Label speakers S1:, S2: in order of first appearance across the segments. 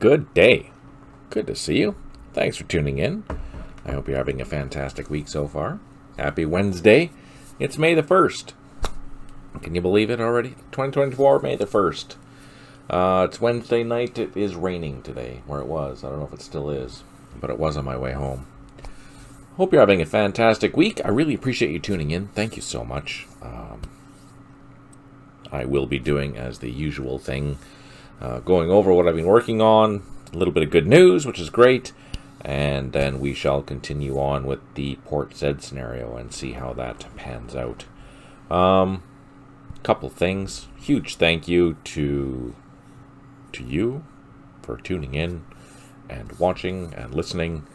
S1: good day. Good to see you. Thanks for tuning in. I hope you're having a fantastic week so far. Happy Wednesday. It's May the 1st. Can you believe it already? 2024, May the 1st. It's Wednesday night. It is raining today, where it was. I don't know if it still is, but it was on my way home. Hope you're having a fantastic week. I really appreciate you tuning in. Thank you so much. I will be doing as the usual thing, going over what I've been working on, a little bit of good news, which is great, and then we shall continue on with the Port Z scenario and see how that pans out. Couple things. Huge thank you to you for tuning in and watching and listening.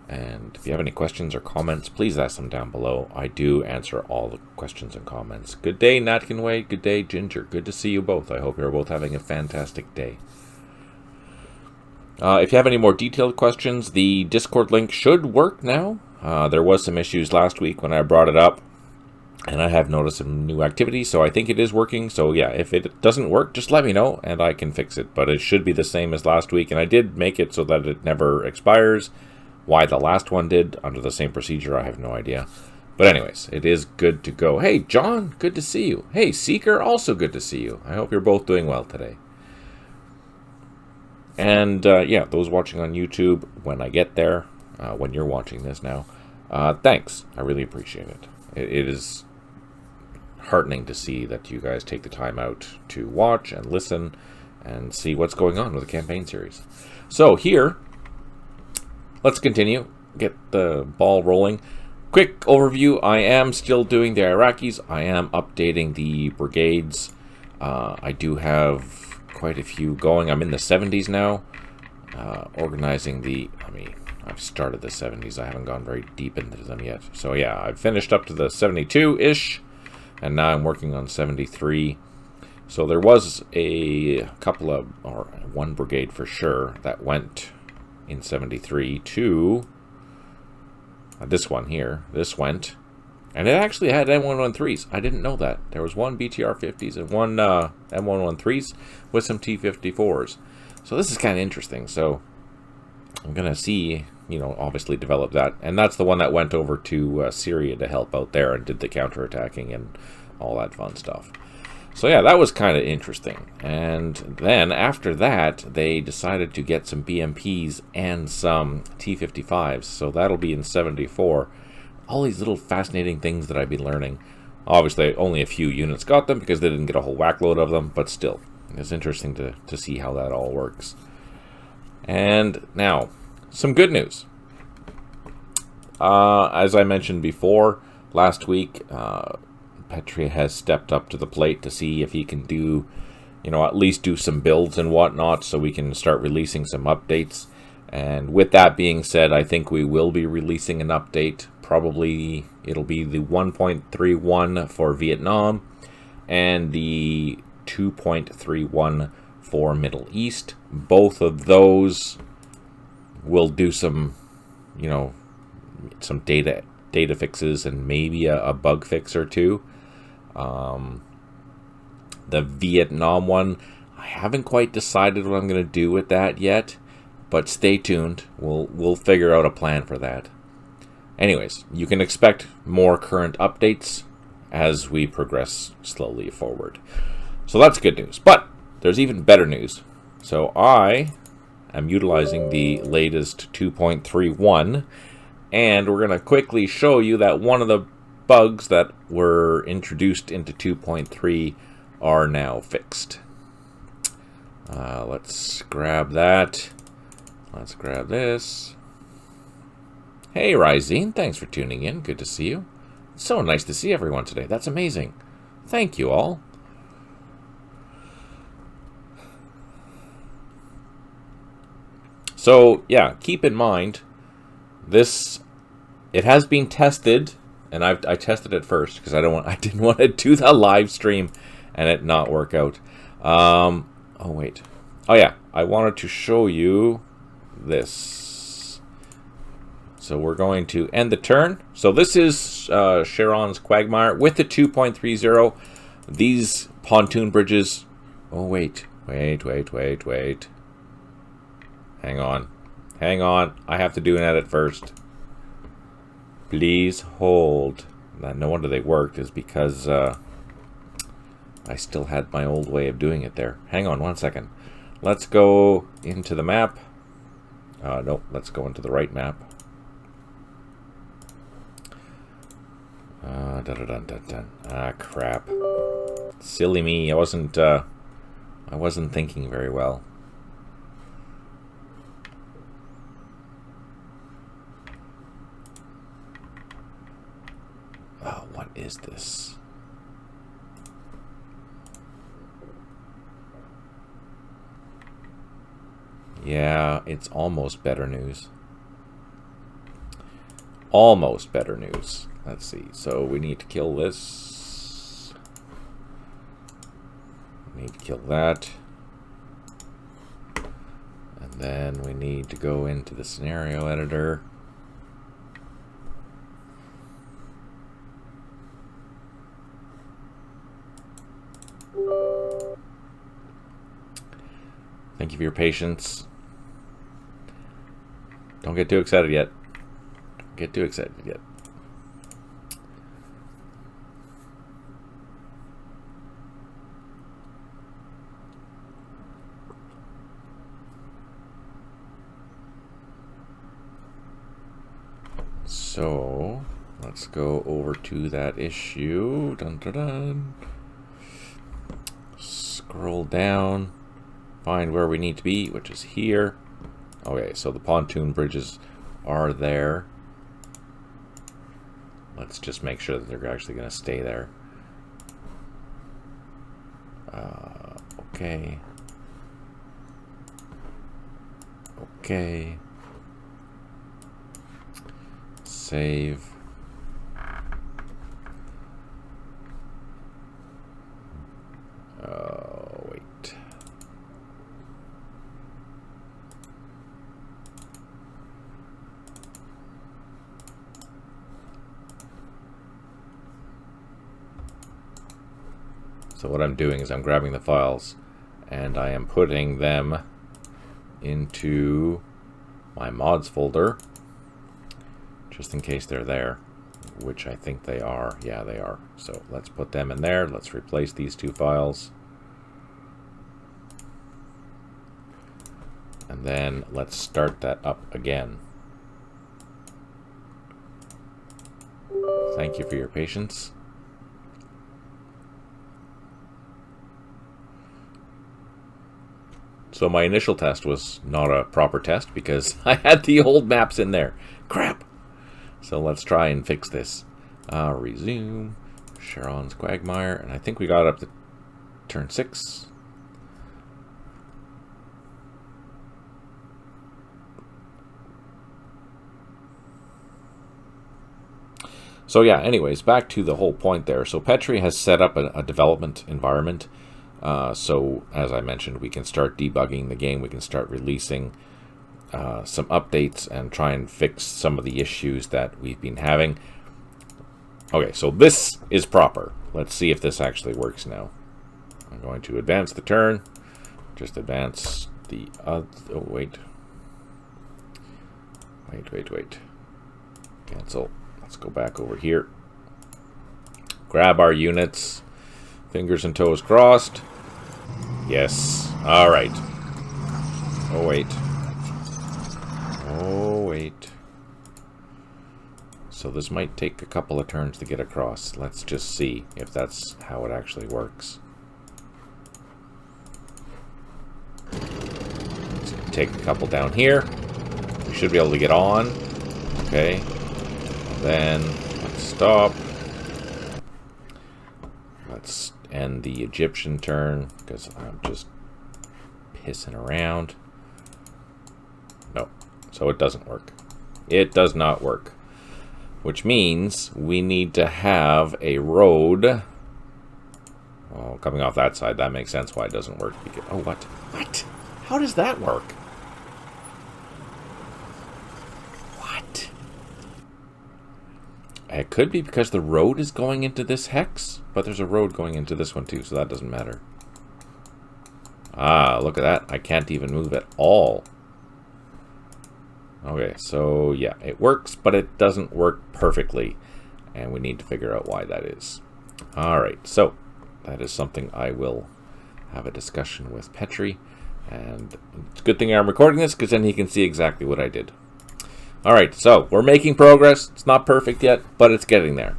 S1: And if you have any questions or comments, please ask them down below. I do answer all the questions and comments. Good day, Natkinway. Good day, Ginger. Good to see you both. I hope you're both having a fantastic day. If you have any more detailed questions, the Discord link should work now. There was some issues last week when I brought it up, and I have noticed some new activity, so I think it is working. So yeah, if it doesn't work, just let me know, and I can fix it. But it should be the same as last week, and I did make it so that it never expires. Why the last one did, under the same procedure, I have no idea. But anyways, it is good to go. Hey, John, good to see you. Hey, Seeker, also good to see you. I hope you're both doing well today. And, yeah, those watching on YouTube, when I get there, when you're watching this now, thanks. I really appreciate it. It is heartening to see that you guys take the time out to watch and listen and see what's going on with the campaign series. So, here, let's continue, get the ball rolling. Quick overview, I am still doing the Iraqis. I am updating the brigades. I do have quite a few going. I'm in the 70s now. Organizing I've started the 70s. I haven't gone very deep into them yet. So yeah, I've finished up to the 72-ish, and now I'm working on 73. So there was a couple of, or one brigade for sure, that went in 73 to this one here. This went, and it actually had M113s. I didn't know that. There was one BTR-50s and one M113s with some T-54s. So this is kind of interesting. So I'm going to see, obviously develop that. And that's the one that went over to Syria to help out there and did the counterattacking and all that fun stuff. So yeah, that was kind of interesting. And then after that, they decided to get some BMPs and some T-55s. So that'll be in 74. All these little fascinating things that I've been learning. Obviously, only a few units got them because they didn't get a whole whackload of them. But still, it's interesting to see how that all works. And now, some good news. As I mentioned before, last week, Petria has stepped up to the plate to see if he can do, at least do some builds and whatnot so we can start releasing some updates. And with that being said, I think we will be releasing an update. Probably it'll be the 1.31 for Vietnam and the 2.31 for Middle East. Both of those will do some, some data fixes and maybe a bug fix or two. The Vietnam one, I haven't quite decided what I'm going to do with that yet, but stay tuned. We'll figure out a plan for that. Anyways, you can expect more current updates as we progress slowly forward. So that's good news, but there's even better news. So I am utilizing the latest 2.31, and we're going to quickly show you that one of the bugs that were introduced into 2.3 are now fixed. Let's grab that. Let's grab this. Hey, Rysine, thanks for tuning in. Good to see you. It's so nice to see everyone today. That's amazing. Thank you all. So, yeah, keep in mind, it has been tested. And I tested it first because I didn't want to do the live stream and it not work out. Oh wait. Oh yeah, I wanted to show you this. So we're going to end the turn. So this is Sharon's Quagmire with the 2.30. These pontoon bridges. Oh wait. Hang on. Hang on. I have to do an edit first. Please hold. No wonder they worked, is because I still had my old way of doing it there. Hang on 1 second. Let's go into the map. Nope, let's go into the right map. Ah, crap. Silly me. I wasn't thinking very well. Oh, what is this? Yeah, it's almost better news. Almost better news. Let's see. So we need to kill this. We need to kill that. And then we need to go into the scenario editor. Thank you for your patience. Don't get too excited yet. Don't get too excited yet. So, let's go over to that issue. Dun, dun, dun. Scroll down. Find where we need to be, which is here. Okay, so the pontoon bridges are there. Let's just make sure that they're actually going to stay there. Okay. Okay. Save. Wait. So what I'm doing is I'm grabbing the files and I am putting them into my mods folder just in case they're there, which I think they are. Yeah, they are. So let's put them in there. Let's replace these two files. And then let's start that up again. Thank you for your patience. So my initial test was not a proper test because I had the old maps in there. Crap! So let's try and fix this. Resume. Sharon's Quagmire. And I think we got up to turn 6. So yeah, anyways, back to the whole point there. So Petri has set up a development environment. So as I mentioned, we can start debugging the game. We can start releasing some updates and try and fix some of the issues that we've been having. Okay, so this is proper. Let's see if this actually works now. I'm going to advance the turn. Just advance the other... Oh, wait. Wait. Cancel. Let's go back over here. Grab our units. Fingers and toes crossed. Yes. All right. Oh, wait. Oh, wait. So this might take a couple of turns to get across. Let's just see if that's how it actually works. Let's take a couple down here. We should be able to get on. Okay. Then let's stop. Let's end the Egyptian turn because I'm just pissing around. No. So it doesn't work. It does not work. Which means we need to have a road. Well, coming off that side, that makes sense why it doesn't work. Because, oh, what? What? How does that work? What? It could be because the road is going into this hex, but there's a road going into this one too, so that doesn't matter. Ah, look at that. I can't even move at all. Okay, so yeah, it works, but it doesn't work perfectly. And we need to figure out why that is. Alright, so that is something I will have a discussion with Petri. And it's a good thing I'm recording this, because then he can see exactly what I did. Alright, so we're making progress. It's not perfect yet, but it's getting there.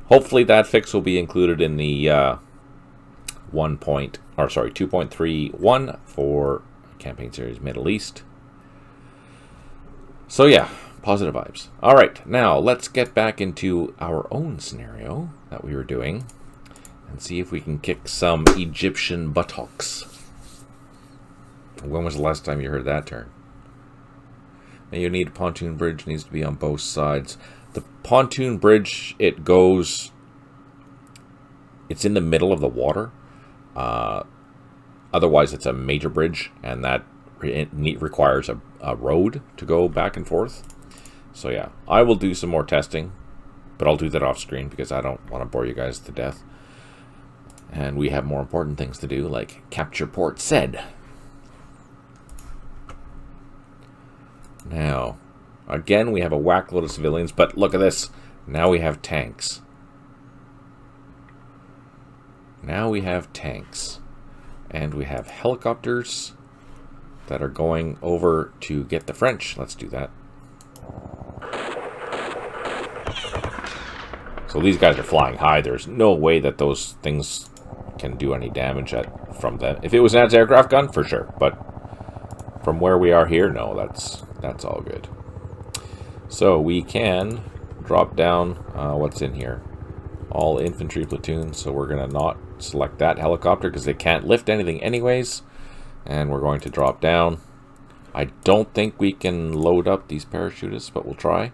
S1: Hopefully that fix will be included in the 2.31 for Campaign Series Middle East. So yeah, positive vibes. Alright, now let's get back into our own scenario that we were doing and see if we can kick some Egyptian buttocks. When was the last time you heard that term? Now you need a pontoon bridge, needs to be on both sides. The pontoon bridge, it's in the middle of the water. Otherwise, it's a major bridge, and that requires a road to go back and forth. So yeah, I will do some more testing, but I'll do that off screen because I don't want to bore you guys to death. And we have more important things to do, like capture Port Said. Now, again, we have a whack load of civilians, but look at this. Now we have tanks. Now we have tanks. And we have helicopters that are going over to get the French. Let's do that. So these guys are flying high. There's no way that those things can do any damage from them. If it was an anti-aircraft gun, for sure. But from where we are here, no, that's all good. So we can drop down what's in here. All infantry platoons. So we're going to not select that helicopter because they can't lift anything anyways. And we're going to drop down. I don't think we can load up these parachutists, but we'll try.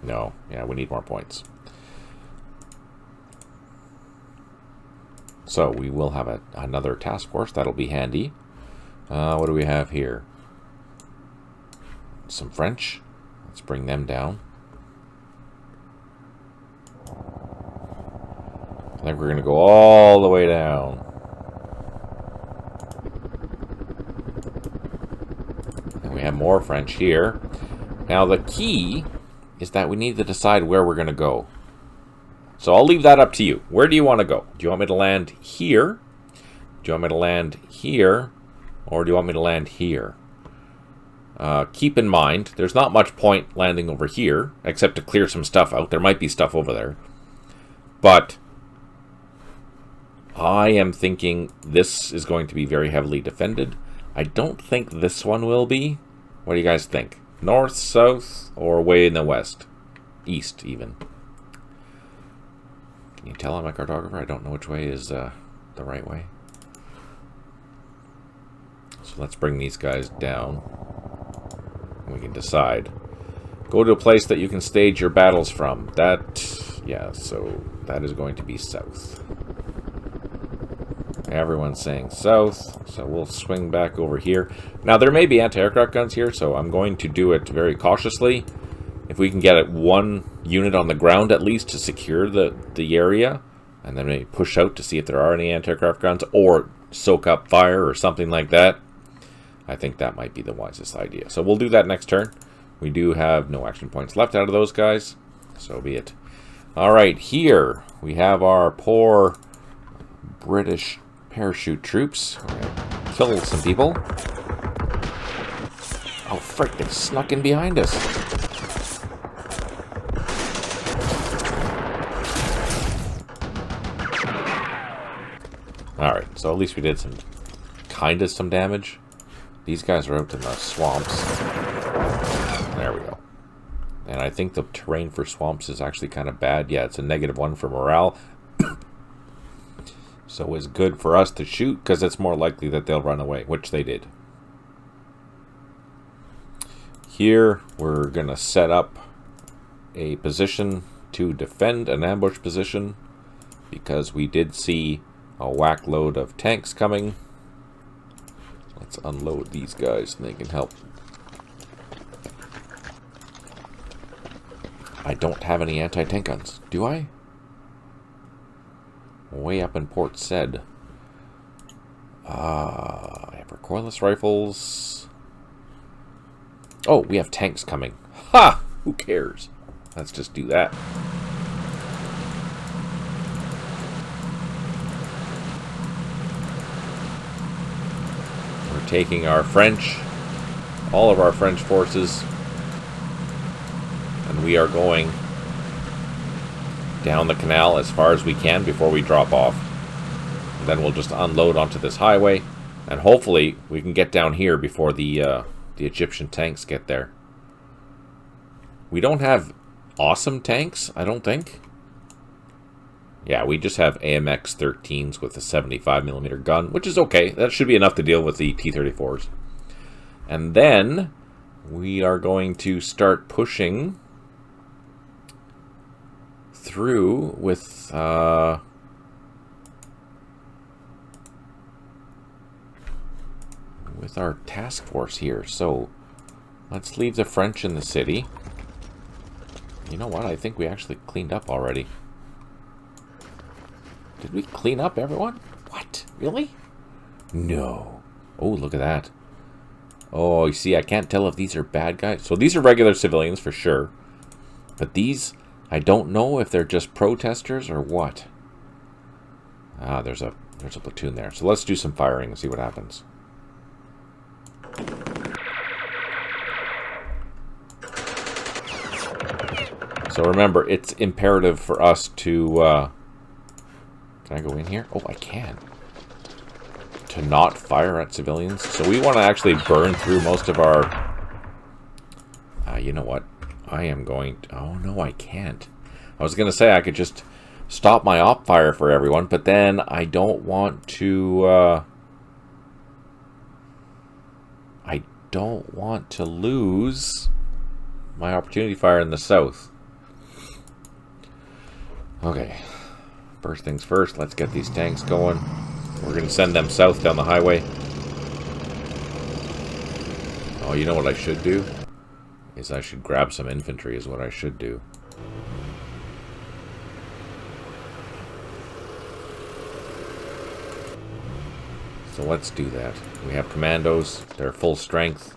S1: No, yeah, we need more points. So we will have another task force. That'll be handy. What do we have here? Some French. Let's bring them down. I think we're going to go all the way down. And we have more French here. Now the key is that we need to decide where we're going to go. So I'll leave that up to you. Where do you want to go? Do you want me to land here? Do you want me to land here? Or do you want me to land here? Keep in mind, there's not much point landing over here, except to clear some stuff out. There might be stuff over there. But I am thinking this is going to be very heavily defended. I don't think this one will be. What do you guys think? North, south, or way in the west? East, even. Can you tell I'm a cartographer? I don't know which way is the right way. So let's bring these guys down. We can decide. Go to a place that you can stage your battles from. Yeah, so that is going to be south. Everyone's saying south, so we'll swing back over here. Now, there may be anti-aircraft guns here, so I'm going to do it very cautiously. If we can get one unit on the ground at least to secure the area, and then maybe push out to see if there are any anti-aircraft guns, or soak up fire or something like that, I think that might be the wisest idea. So we'll do that next turn. We do have no action points left out of those guys, so be it. Alright, here we have our poor British parachute troops. We're gonna kill some people. Oh frick, they snuck in behind us. Alright, so at least we did some damage. These guys are out in the swamps. There we go. And I think the terrain for swamps is actually kind of bad. Yeah, it's a -1 for morale. So it's good for us to shoot because it's more likely that they'll run away, which they did. Here, we're going to set up a position to defend an ambush position because we did see a whack load of tanks coming. Let's unload these guys and they can help. I don't have any anti-tank guns, do I? Way up in Port Said. I have recoilless rifles. Oh, we have tanks coming. Ha! Who cares? Let's just do that. We're taking our French, all of our French forces, and we are going down the canal as far as we can before we drop off. And then we'll just unload onto this highway, and hopefully we can get down here before the Egyptian tanks get there. We don't have awesome tanks, I don't think. Yeah, we just have AMX 13s with a 75mm gun, which is okay. That should be enough to deal with the T-34s. And then we are going to start pushing through with our task force here. So let's leave the French in the city. You know what? I think we actually cleaned up already. Did we clean up everyone? What? Really? No. Oh, look at that. Oh, you see, I can't tell if these are bad guys. So these are regular civilians for sure. But these, I don't know if they're just protesters or what. Ah, there's a platoon there. So let's do some firing and see what happens. So remember, it's imperative for us to... can I go in here? Oh, I can. To not fire at civilians. So we want to actually burn through most of our... you know what? I am going to... Oh, no, I can't. I was going to say I could just stop my op fire for everyone, but then I don't want to... I don't want to lose my opportunity fire in the south. Okay. First things first, let's get these tanks going. We're going to send them south down the highway. Oh, you know what I should do? Is I should grab some infantry is what I should do. So let's do that. We have commandos. They're full strength.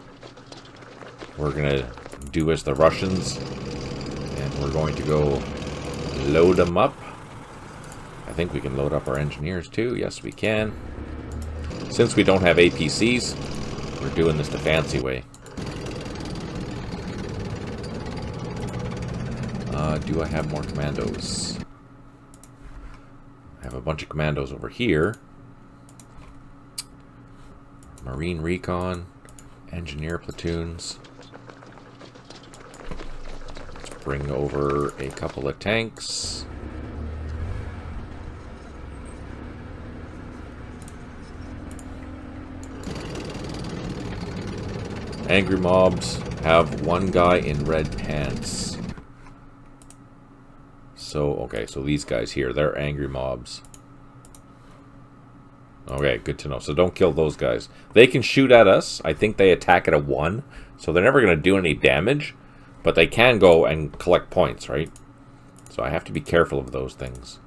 S1: We're going to do as the Russians. And we're going to go load them up. I think we can load up our engineers too. Yes, we can. Since we don't have APCs, we're doing this the fancy way. Do I have more commandos? I have a bunch of commandos over here. Marine recon, engineer platoons. Let's bring over a couple of tanks. Angry mobs have one guy in red pants. So, okay, so these guys here, they're angry mobs. Okay, good to know. So don't kill those guys. They can shoot at us. I think they attack at a 1. So they're never going to do any damage. But they can go and collect points, right? So I have to be careful of those things.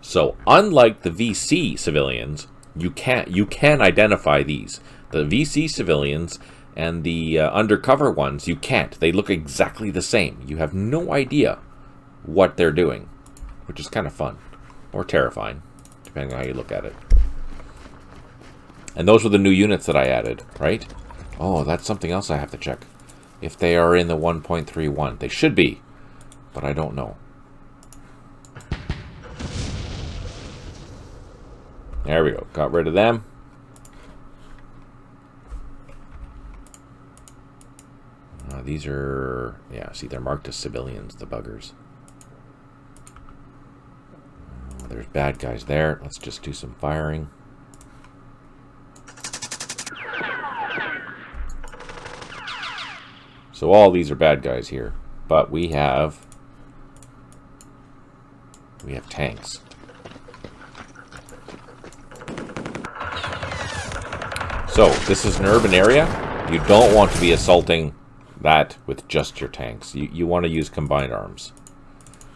S1: So unlike the VC civilians, you can identify these. The VC civilians and the undercover ones, you can't. They look exactly the same. You have no idea what they're doing, which is kind of fun. Or terrifying, depending on how you look at it. And those were the new units that I added, right? Oh, that's something else I have to check. If they are in the 1.31. They should be, but I don't know. There we go. Got rid of them. These are... Yeah, see, they're marked as civilians, the buggers. There's bad guys there. Let's just do some firing. So all these are bad guys here, but we have tanks. So this is an urban area. You don't want to be assaulting that with just your tanks. You want to use combined arms.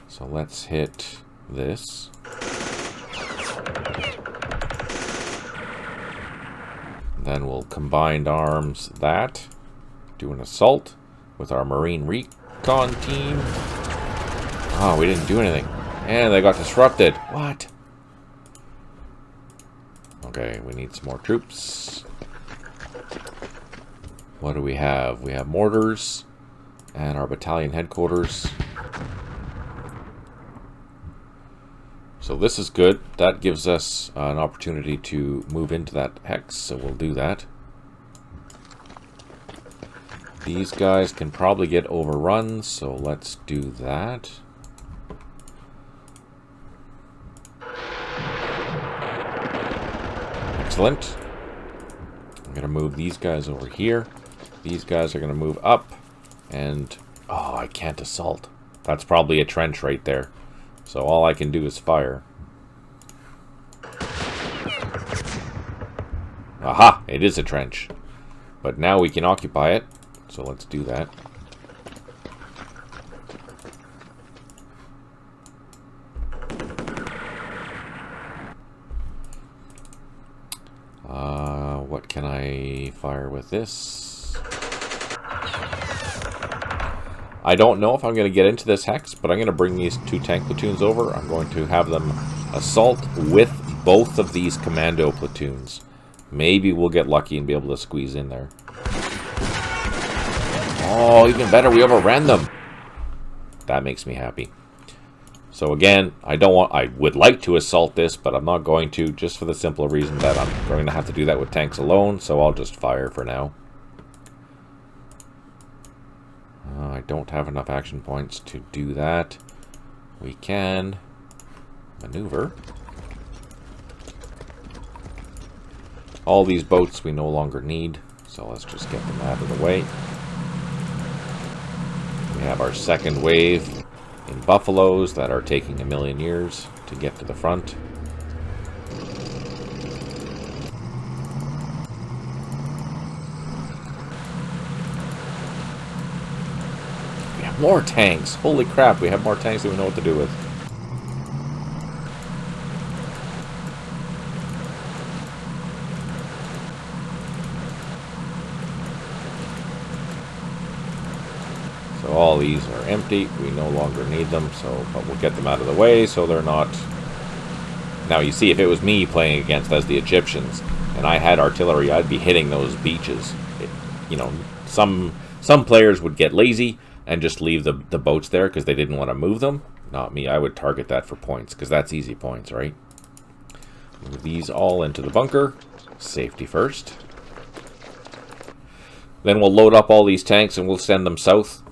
S1: So let's hit this. Then we'll combined arms that. do an assault with our Marine Recon team. Oh, we didn't do anything. And they got disrupted. What? Okay, we need some more troops. What do we have? We have mortars and our battalion headquarters. So this is good. That gives us an opportunity to move into that hex, so we'll do that. These guys can probably get overrun, so let's do that. Excellent. I'm going to move these guys over here. These guys are going to move up. And, oh, I can't assault. That's probably a trench right there. So all I can do is fire. Aha! It is a trench. But now we can occupy it. So let's do that. What can I fire with this? I don't know if I'm going to get into this hex, but I'm going to bring these 2 tank platoons over. I'm going to have them assault with both of these commando platoons. Maybe we'll get lucky and be able to squeeze in there. Oh, even better, we overran them. That makes me happy. So again, I would like to assault this, but I'm not going to, just for the simple reason that I'm going to have to do that with tanks alone, so I'll just fire for now. I don't have enough action points to do that. We can maneuver. All these boats we no longer need, so let's just get them out of the way. We have our second wave in buffaloes that are taking a million years to get to the front. We have more tanks. Holy crap, we have more tanks than we know what to do with. So all these are empty. We no longer need them, but we'll get them out of the way so they're not... Now you see, if it was me playing against as the Egyptians and I had artillery, I'd be hitting those beaches. You know, some players would get lazy and just leave the boats there because they didn't want to move them. Not me. I would target that for points because that's easy points, right? Move these all into the bunker. Safety first. Then we'll load up all these tanks and we'll send them south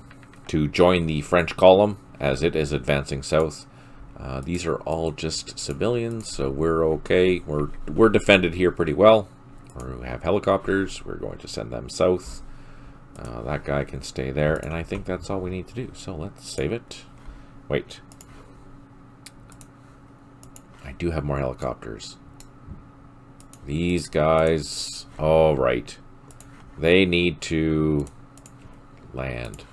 S1: to join the French column as it is advancing south. These are all just civilians, so we're okay. We're defended here pretty well. We have helicopters. We're going to send them south. That guy can stay there, and I think that's all we need to do. So let's save it. Wait. I do have more helicopters. These guys... Oh, right. They need to land.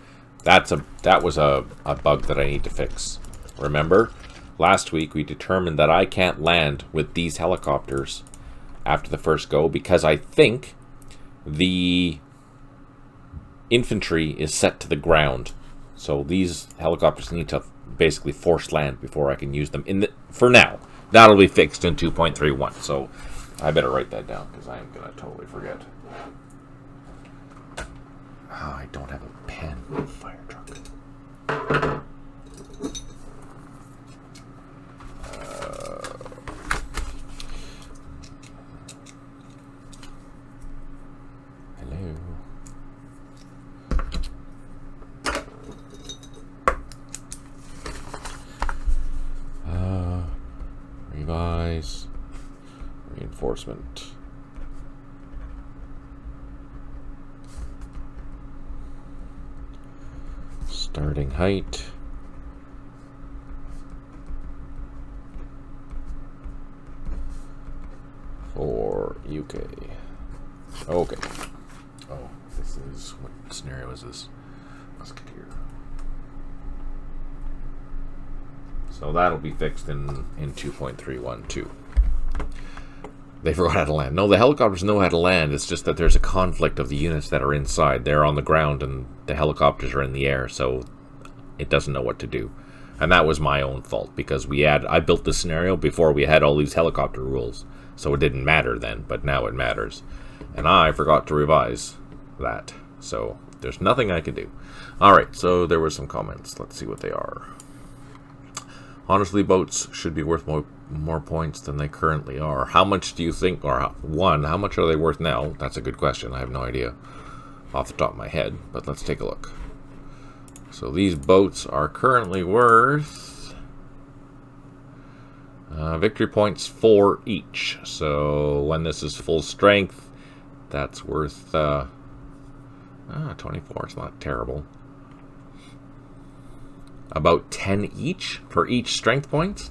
S1: That was a bug that I need to fix. Remember, last week we determined that I can't land with these helicopters after the first go because I think the infantry is set to the ground. So these helicopters need to basically force land before I can use them. For now, that'll be fixed in 2.31. So I better write that down because I'm gonna totally forget. Oh, I don't have a pen. Fire truck. Hello. Revise. Reinforcement. Starting height. For UK. Okay. Oh, this is... What scenario is this? Musketeer. So that'll be fixed in 2.31 too. They forgot how to land. No, the helicopters know how to land. It's just that there's a conflict of the units that are inside. They're on the ground and the helicopters are in the air, so it doesn't know what to do. And that was my own fault, because I built the scenario before we had all these helicopter rules. So it didn't matter then, but now it matters. And I forgot to revise that. So there's nothing I can do. Alright, so there were some comments. Let's see what they are. Honestly, boats should be worth more points than they currently are. How much do you think, or how much are they worth now? That's a good question. I have no idea off the top of my head, but let's take a look. So these boats are currently worth victory points 4 each. So when this is full strength, that's worth 24. It's not terrible. About 10 each for each strength point.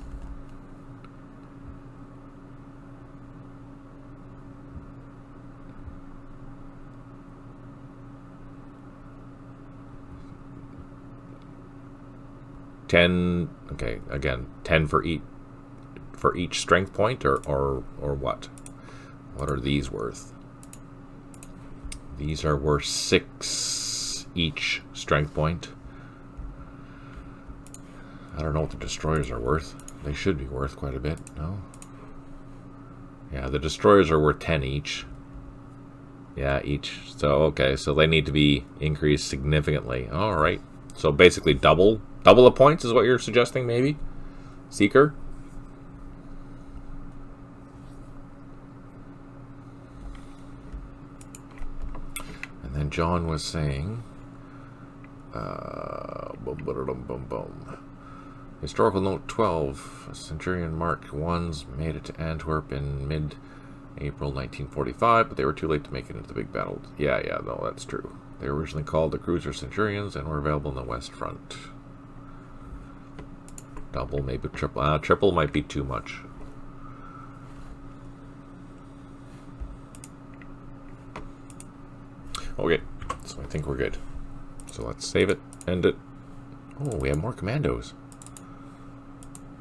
S1: Okay, again, 10 for each strength point, or what? What are these worth? These are worth 6 each strength point. I don't know what the destroyers are worth. They should be worth quite a bit, no? Yeah, the destroyers are worth 10 each. Yeah, each. So, okay, so they need to be increased significantly. Alright. So basically double the points is what you're suggesting, maybe? Seeker? And then John was saying... Historical note 12. Centurion Mark 1s made it to Antwerp in mid-April 1945, but they were too late to make it into the big battle. Yeah, no, that's true. They were originally called the Cruiser Centurions and were available in the West Front. Double, maybe triple. Triple might be too much. Okay, so I think we're good. So let's save it, end it. Oh, we have more commandos.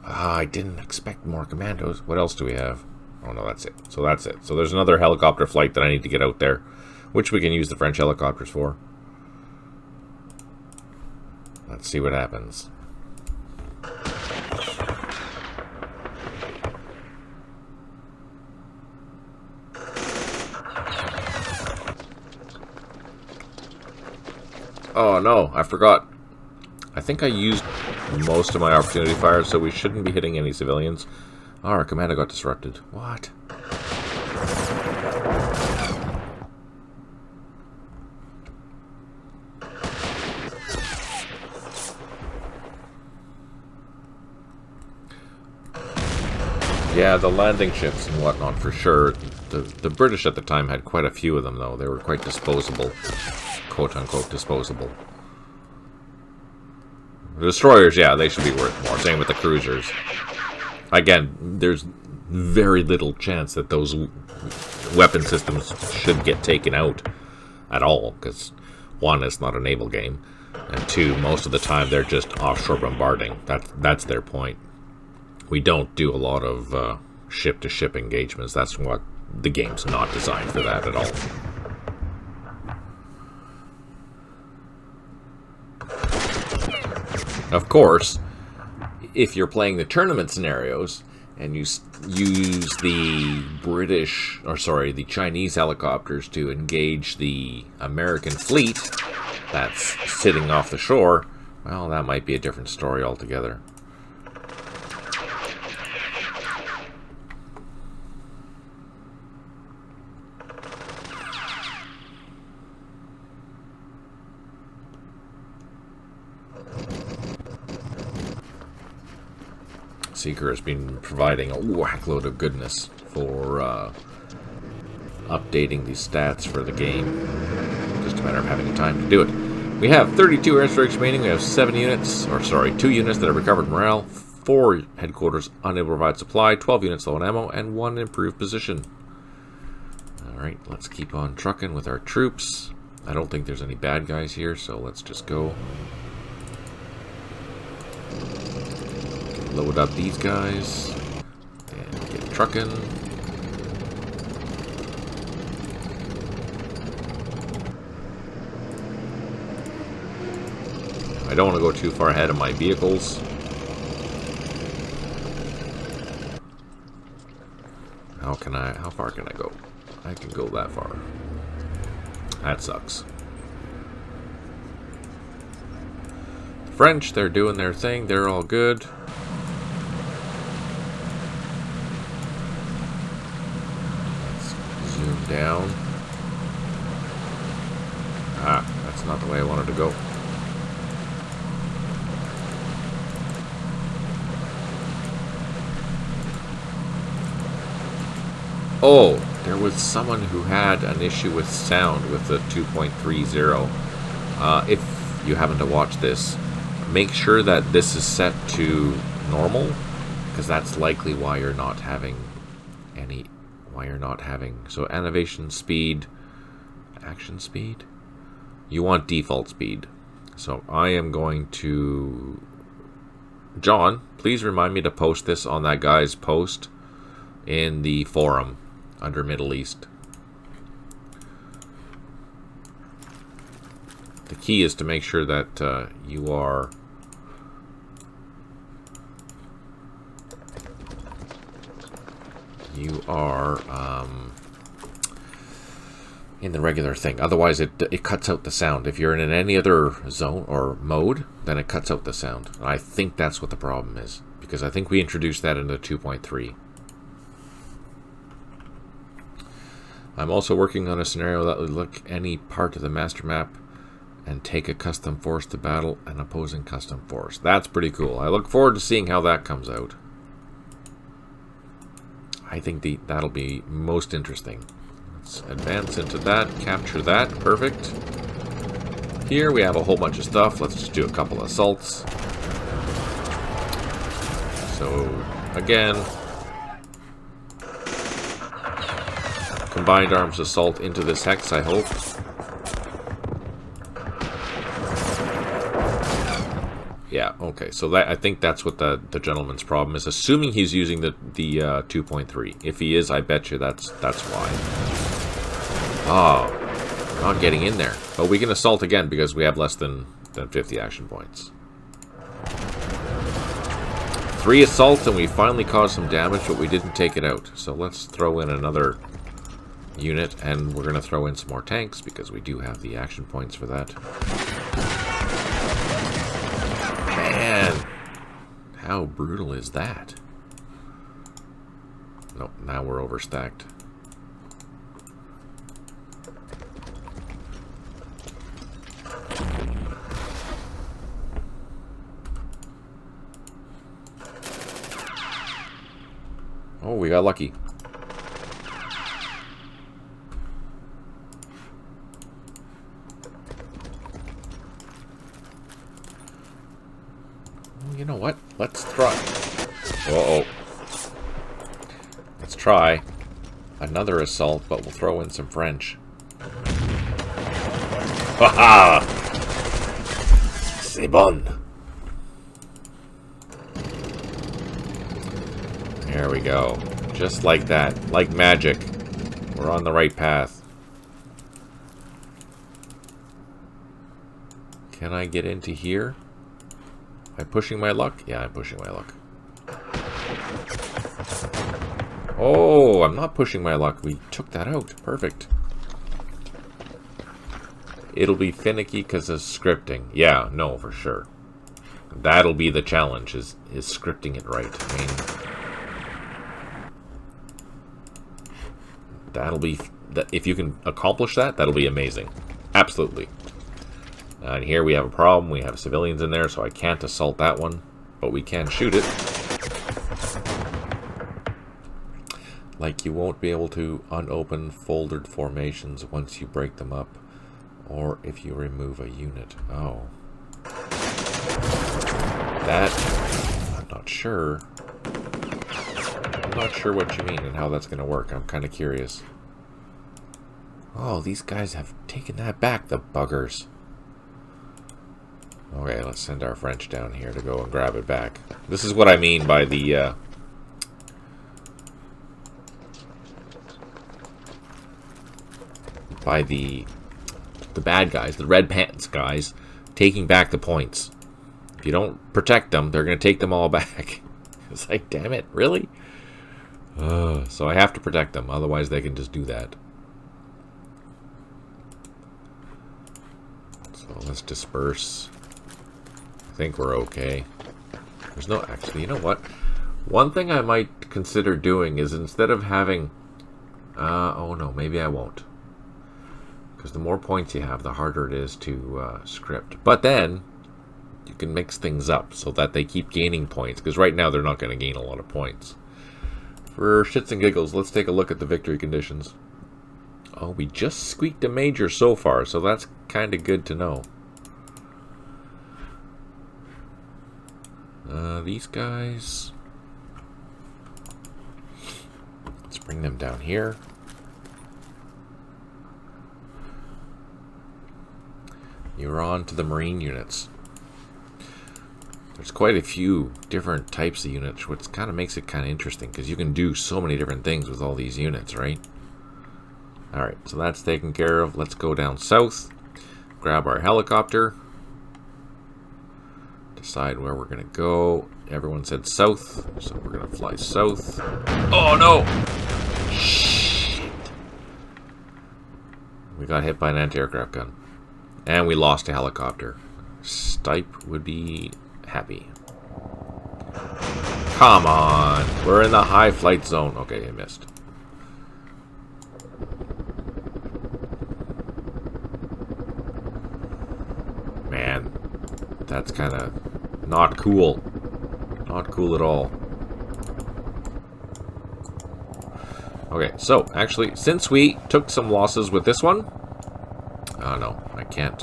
S1: I didn't expect more commandos. What else do we have? Oh no, that's it. So that's it. So there's another helicopter flight that I need to get out there, which we can use the French helicopters for. Let's see what happens. Oh no, I forgot. I think I used most of my opportunity fire, so we shouldn't be hitting any civilians. Oh, our commando got disrupted. What? Yeah, the landing ships and whatnot for sure. The British at the time had quite a few of them, though. They were quite disposable. Quote-unquote disposable. The destroyers, yeah, they should be worth more. Same with the cruisers. Again, there's very little chance that those weapon systems should get taken out at all, because one, it's not a naval game, and two, most of the time they're just offshore bombarding. That's their point. We don't do a lot of ship-to-ship engagements. That's what the game's not designed for that at all. Of course, if you're playing the tournament scenarios and you use the the Chinese helicopters to engage the American fleet that's sitting off the shore, well, that might be a different story altogether. Seeker has been providing a whackload of goodness for updating the stats for the game. Just a matter of having the time to do it. We have 32 airstrikes remaining. We have 2 units that have recovered morale, 4 headquarters unable to provide supply, 12 units low on ammo, and 1 improved position. Alright, let's keep on trucking with our troops. I don't think there's any bad guys here, so let's just go. Load up these guys and get trucking. I don't want to go too far ahead of my vehicles. How far can I go? I can go that far. That sucks. The French, they're doing their thing. They're all good. Let's zoom down. Ah, that's not the way I wanted to go. Oh, there was someone who had an issue with sound with the 2.30. If you happen to watch this, make sure that this is set to normal, because that's likely why you're not having so animation speed, action speed. You want default speed. So I am going to... John, please remind me to post this on that guy's post in the forum under Middle East. The key is to make sure that you are in the regular thing. Otherwise it cuts out the sound. If you're in any other zone or mode, then it cuts out the sound. I think that's what the problem is, because I think we introduced that into 2.3. I'm also working on a scenario that would look any part of the master map and take a custom force to battle an opposing custom force. That's pretty cool. I look forward to seeing how that comes out. I think that'll be most interesting. Let's advance into that, capture that, perfect. Here we have a whole bunch of stuff. Let's just do a couple assaults. So, again, combined arms assault into this hex, I hope. Yeah, okay, so that, I think that's what the gentleman's problem is, assuming he's using the 2.3. If he is, I bet you that's why. Oh, not getting in there. But we can assault again because we have less than 50 action points. 3 assaults and we finally caused some damage, but we didn't take it out. So let's throw in another unit, and we're going to throw in some more tanks because we do have the action points for that. Man, how brutal is that? Nope, now we're overstacked. Oh, we got lucky. You know what? Let's try. Uh-oh. Let's try another assault, but we'll throw in some French. Ha-ha! C'est bon. There we go. Just like that. Like magic. We're on the right path. Can I get into here? Am I pushing my luck? Yeah, I'm pushing my luck. Oh, I'm not pushing my luck. We took that out. Perfect. It'll be finicky because of scripting. Yeah, no, for sure. That'll be the challenge, is scripting it right. I mean, that'll be... If you can accomplish that, that'll be amazing. Absolutely. And here we have a problem. We have civilians in there, so I can't assault that one. But we can shoot it. Like, you won't be able to unopen folded formations once you break them up. Or if you remove a unit. Oh. That... I'm not sure. I'm not sure what you mean and how that's going to work. I'm kind of curious. Oh, these guys have taken that back, the buggers. Okay, let's send our French down here to go and grab it back. This is what I mean by the bad guys, the red pants guys, taking back the points. If you don't protect them, they're going to take them all back. It's like, damn it, really? So I have to protect them, otherwise they can just do that. So let's disperse. I think we're okay. There's no... Actually, you know what? One thing I might consider doing is instead of having... oh no, maybe I won't. Because the more points you have, the harder it is to script. But then, you can mix things up so that they keep gaining points. Because right now, they're not going to gain a lot of points. For shits and giggles, let's take a look at the victory conditions. Oh, we just squeaked a major so far, so that's kind of good to know. These guys... Let's bring them down here. You're on to the Marine units. There's quite a few different types of units, which kind of makes it kind of interesting, because you can do so many different things with all these units, right? Alright, so that's taken care of. Let's go down south, grab our helicopter, decide where we're going to go. Everyone said south, so we're going to fly south. Oh no! Shit! We got hit by an anti-aircraft gun. And we lost a helicopter. Stipe would be happy. Come on! We're in the high flight zone. Okay, I missed. Man, that's kind of not cool. Not cool at all. Okay, so actually, since we took some losses with this one... Oh no, I can't.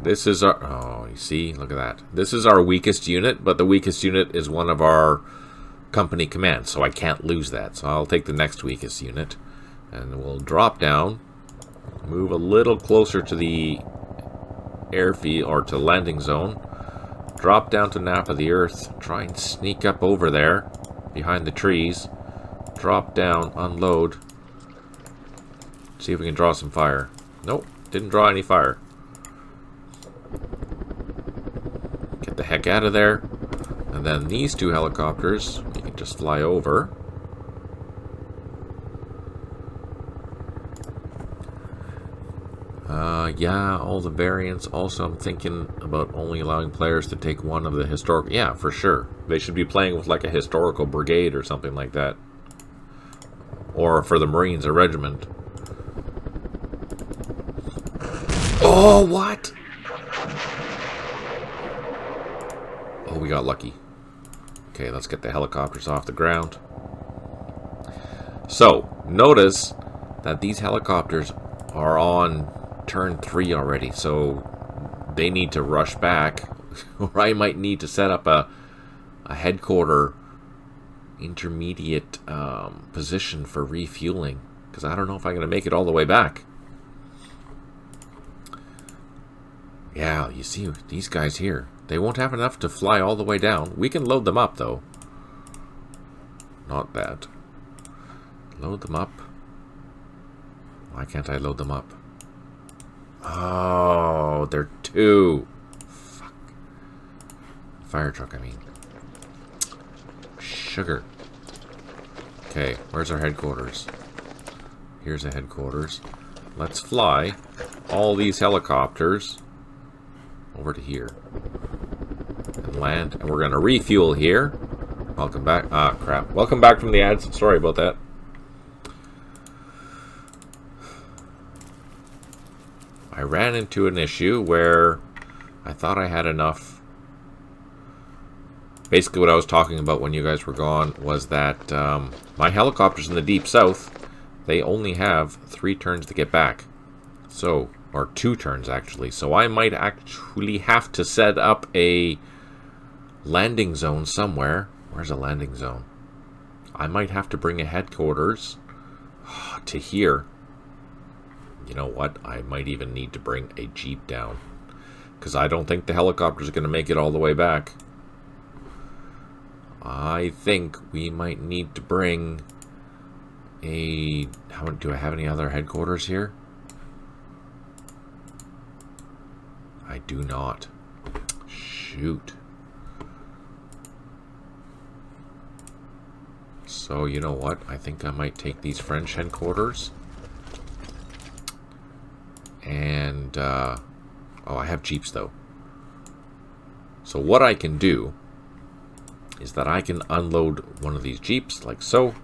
S1: This is our... Oh, you see? Look at that. This is our weakest unit, but the weakest unit is one of our company commands, so I can't lose that. So I'll take the next weakest unit, and we'll drop down, move a little closer to the airfield, or to landing zone, drop down to nap of the earth, try and sneak up over there, behind the trees, drop down, unload, see if we can draw some fire. Nope, didn't draw any fire. Get the heck out of there. And then these two helicopters, we can just fly over. Yeah, all the variants. Also, I'm thinking about only allowing players to take one of the historic... Yeah, for sure. They should be playing with like a historical brigade or something like that. Or for the Marines, a regiment. Oh, what? Oh, we got lucky. Okay, let's get the helicopters off the ground. So, notice that these helicopters are on turn 3 already, so they need to rush back, or I might need to set up a headquarter intermediate position for refueling, because I don't know if I'm going to make it all the way back. Yeah, you see these guys here. They won't have enough to fly all the way down. We can load them up, though. Not bad. Load them up. Why can't I load them up? Oh, they're 2. Fuck. Fire truck, I mean. Sugar. Okay, where's our headquarters? Here's the headquarters. Let's fly all these helicopters over to here. And land. And we're going to refuel here. Welcome back. Ah, crap. Welcome back from the ads. Sorry about that. I ran into an issue where I thought I had enough. Basically what I was talking about when you guys were gone was that my helicopters in the deep south, they only have 3 turns to get back. So, or 2 turns actually. So I might actually have to set up a landing zone somewhere. Where's a landing zone? I might have to bring a headquarters to here. You know what? I might even need to bring a jeep down, because I don't think the helicopter's going to make it all the way back. I think we might need to bring a... Do I have any other headquarters here? I do not. Shoot. So, you know what? I think I might take these French headquarters. And, oh, I have jeeps, though. So what I can do is that I can unload one of these jeeps, like so.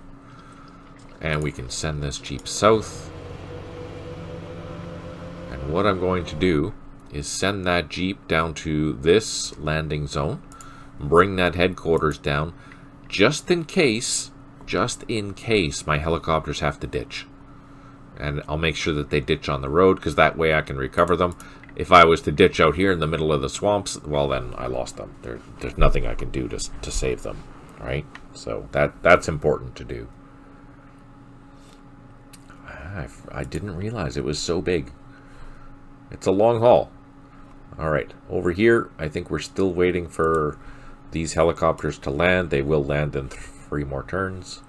S1: And we can send this jeep south. And what I'm going to do is send that jeep down to this landing zone. Bring that headquarters down, just in case my helicopters have to ditch. And I'll make sure that they ditch on the road, because that way I can recover them. If I was to ditch out here in the middle of the swamps, well, then I lost them. There's nothing I can do to save them, right? So that's important to do. I didn't realize it was so big. It's a long haul. All right, over here, I think we're still waiting for these helicopters to land. They will land in 3 more turns.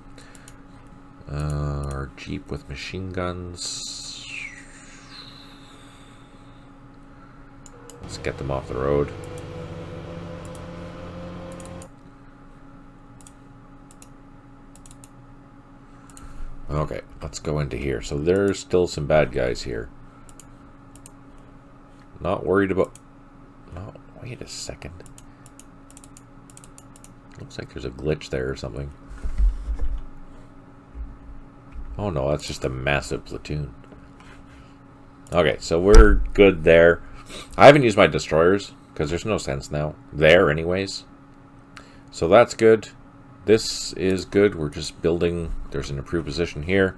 S1: Our jeep with machine guns. Let's get them off the road. Okay, let's go into here. So there's still some bad guys here. Not worried about... No, wait a second. Looks like there's a glitch there or something. Oh no, that's just a massive platoon. Okay, so we're good there. I haven't used my destroyers, because there's no sense now. There, anyways. So that's good. This is good. We're just building. There's an improved position here.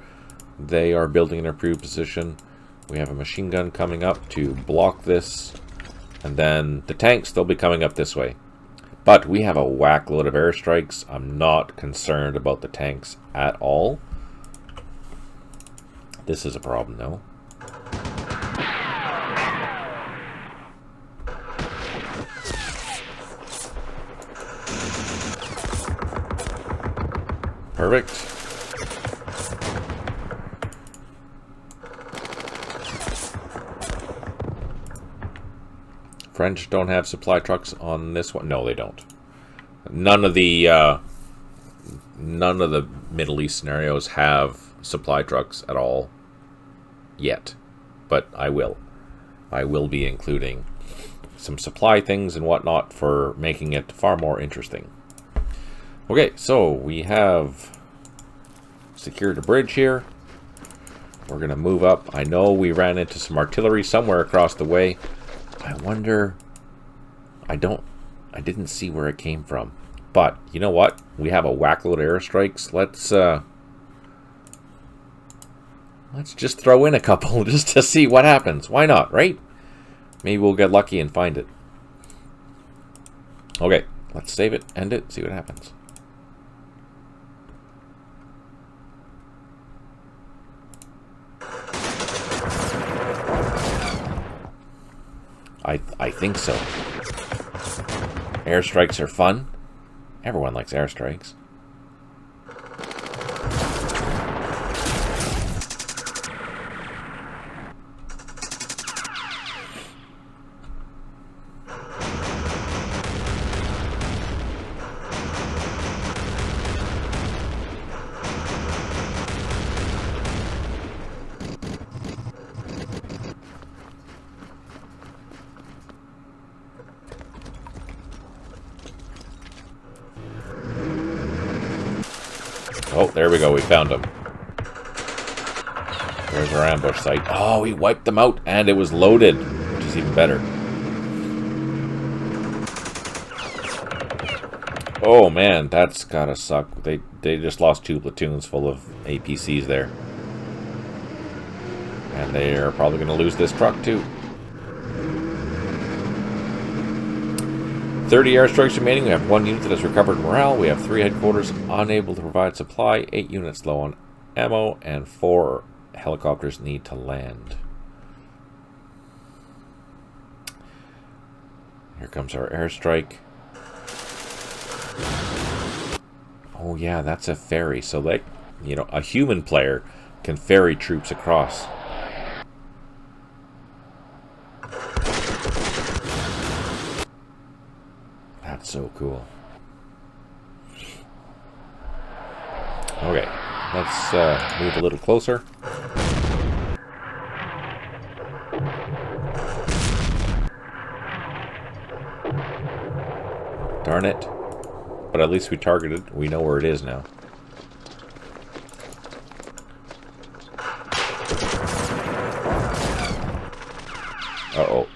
S1: They are building an improved position. We have a machine gun coming up to block this. And then the tanks, they'll be coming up this way. But we have a whack load of airstrikes. I'm not concerned about the tanks at all. This is a problem, though. Perfect. French don't have supply trucks on this one. No, they don't. None of the Middle East scenarios have supply trucks at all yet, but I will be including some supply things and whatnot for making it far more interesting. Okay, so we have secured a bridge here. We're gonna move up. I know we ran into some artillery somewhere across the way. I wonder, I didn't see where it came from, but you know what, we have a whack load of airstrikes. Let's just throw in a couple just to see what happens. Why not, right? Maybe we'll get lucky and find it. Okay, let's save it, end it, see what happens. I think so. Airstrikes are fun. Everyone likes airstrikes. Oh, there we go. We found them. There's our ambush site. Oh, we wiped them out, and it was loaded, which is even better. Oh, man, that's gotta suck. They just lost 2 platoons full of APCs there. And they are probably going to lose this truck, too. 30 airstrikes remaining. We have 1 unit that has recovered morale. We have 3 headquarters unable to provide supply, 8 units low on ammo, and 4 helicopters need to land. Here comes our airstrike. Oh yeah, that's a ferry. So like, you know, a human player can ferry troops across. That's so cool. Okay, let's move a little closer. Darn it. But at least we targeted. We know where it is now. Uh-oh.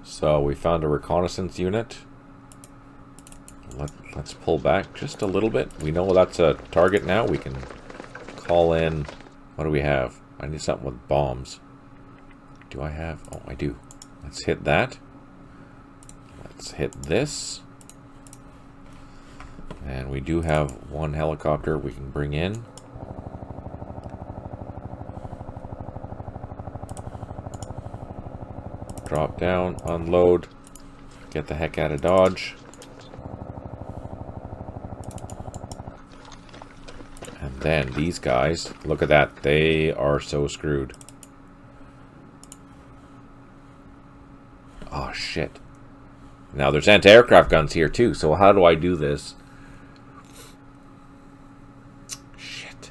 S1: So we found a reconnaissance unit. Let's pull back just a little bit. We know that's a target now. We can call in... What do we have? I need something with bombs. Do I have... Oh, I do. Let's hit that. Let's hit this. And we do have one helicopter we can bring in. Drop down, unload, get the heck out of Dodge. And then these guys, look at that, they are so screwed. Oh shit. Now there's anti-aircraft guns here too, so how do I do this? Shit.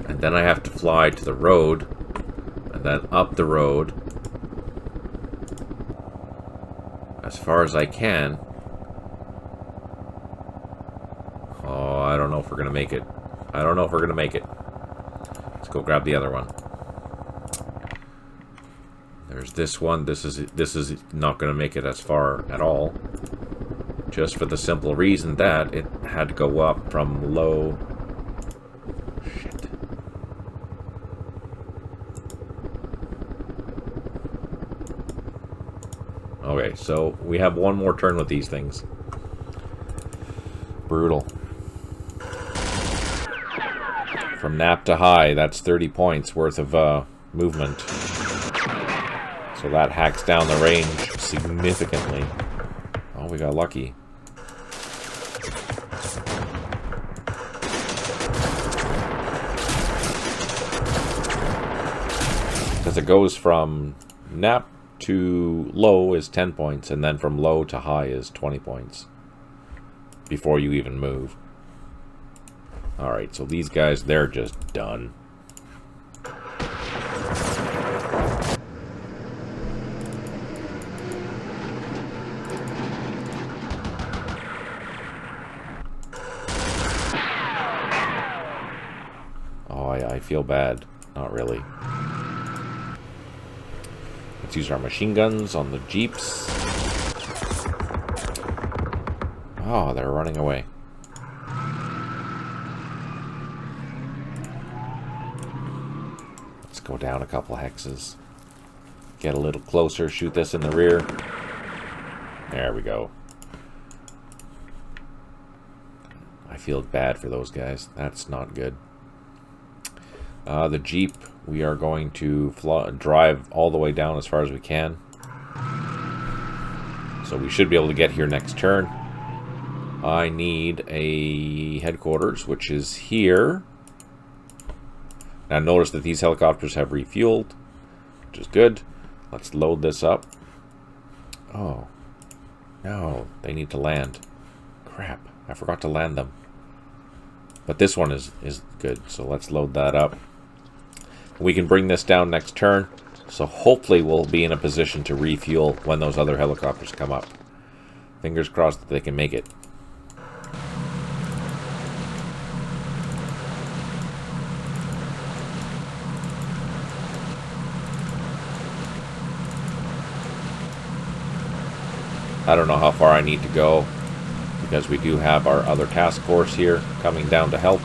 S1: And then I have to fly to the road, and then up the road as far as I can. Oh, I don't know if we're gonna make it. I don't know if we're gonna make it. Let's go grab the other one. There's this one. This is not gonna make it as far at all. Just for the simple reason that it had to go up from low. Shit. Okay, so we have one more turn with these things. Brutal. From nap to high, that's 30 points worth of movement. So that hacks down the range significantly. Oh, we got lucky. Because it goes from nap to low is 10 points, and then from low to high is 20 points. Before you even move. Alright, so these guys, they're just done. Oh, I feel bad. Not really. Let's use our machine guns on the jeeps. Oh, they're running away. Let's go down a couple hexes. Get a little closer, shoot this in the rear. There we go. I feel bad for those guys. That's not good. The Jeep, we are going to drive all the way down as far as we can. So we should be able to get here next turn. I need a headquarters, which is here. Now notice that these helicopters have refueled, which is good. Let's load this up. Oh. No, they need to land. Crap, I forgot to land them. But this one is good, so let's load that up. We can bring this down next turn, so hopefully we'll be in a position to refuel when those other helicopters come up. Fingers crossed that they can make it. I don't know how far I need to go, because we do have our other task force here coming down to help.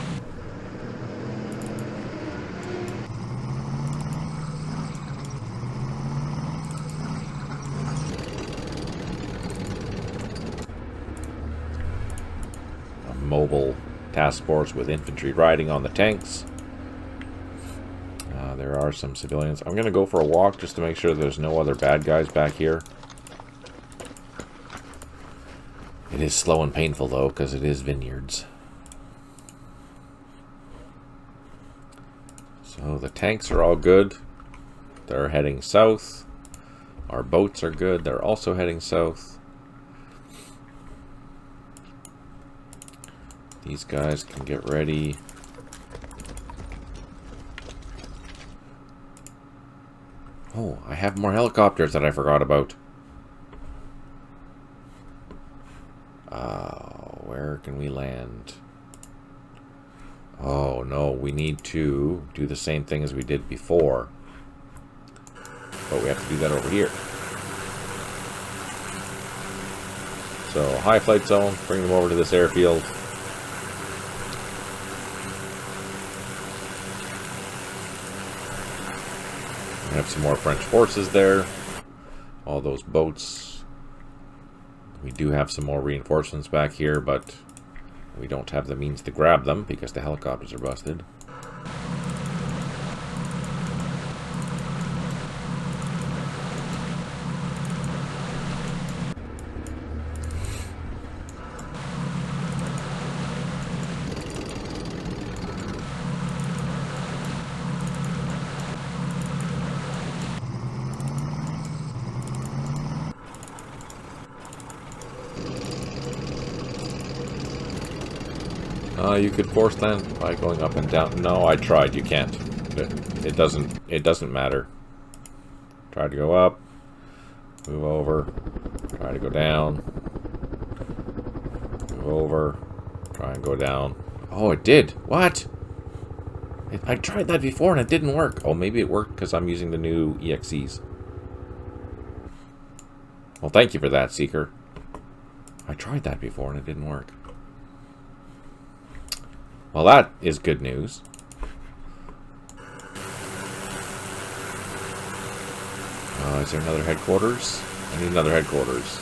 S1: A mobile task force with infantry riding on the tanks. There are some civilians. I'm going to go for a walk just to make sure there's no other bad guys back here. It is slow and painful, though, because it is vineyards. So the tanks are all good. They're heading south. Our boats are good. They're also heading south. These guys can get ready. Oh, I have more helicopters that I forgot about. Where can we land? Oh no, we need to do the same thing as we did before. But we have to do that over here. So, high flight zone, bring them over to this airfield. We have some more French forces there. All those boats. We do have some more reinforcements back here, but we don't have the means to grab them because the helicopters are busted. You could force land by going up and down. No, I tried. You can't. It doesn't matter. Try to go up. Move over. Try to go down. Move over. Try and go down. Oh, it did. What? I tried that before and it didn't work. Oh, maybe it worked because I'm using the new EXEs. Well, thank you for that, Seeker. I tried that before and it didn't work. Well, that is good news. Is there another headquarters? I need another headquarters.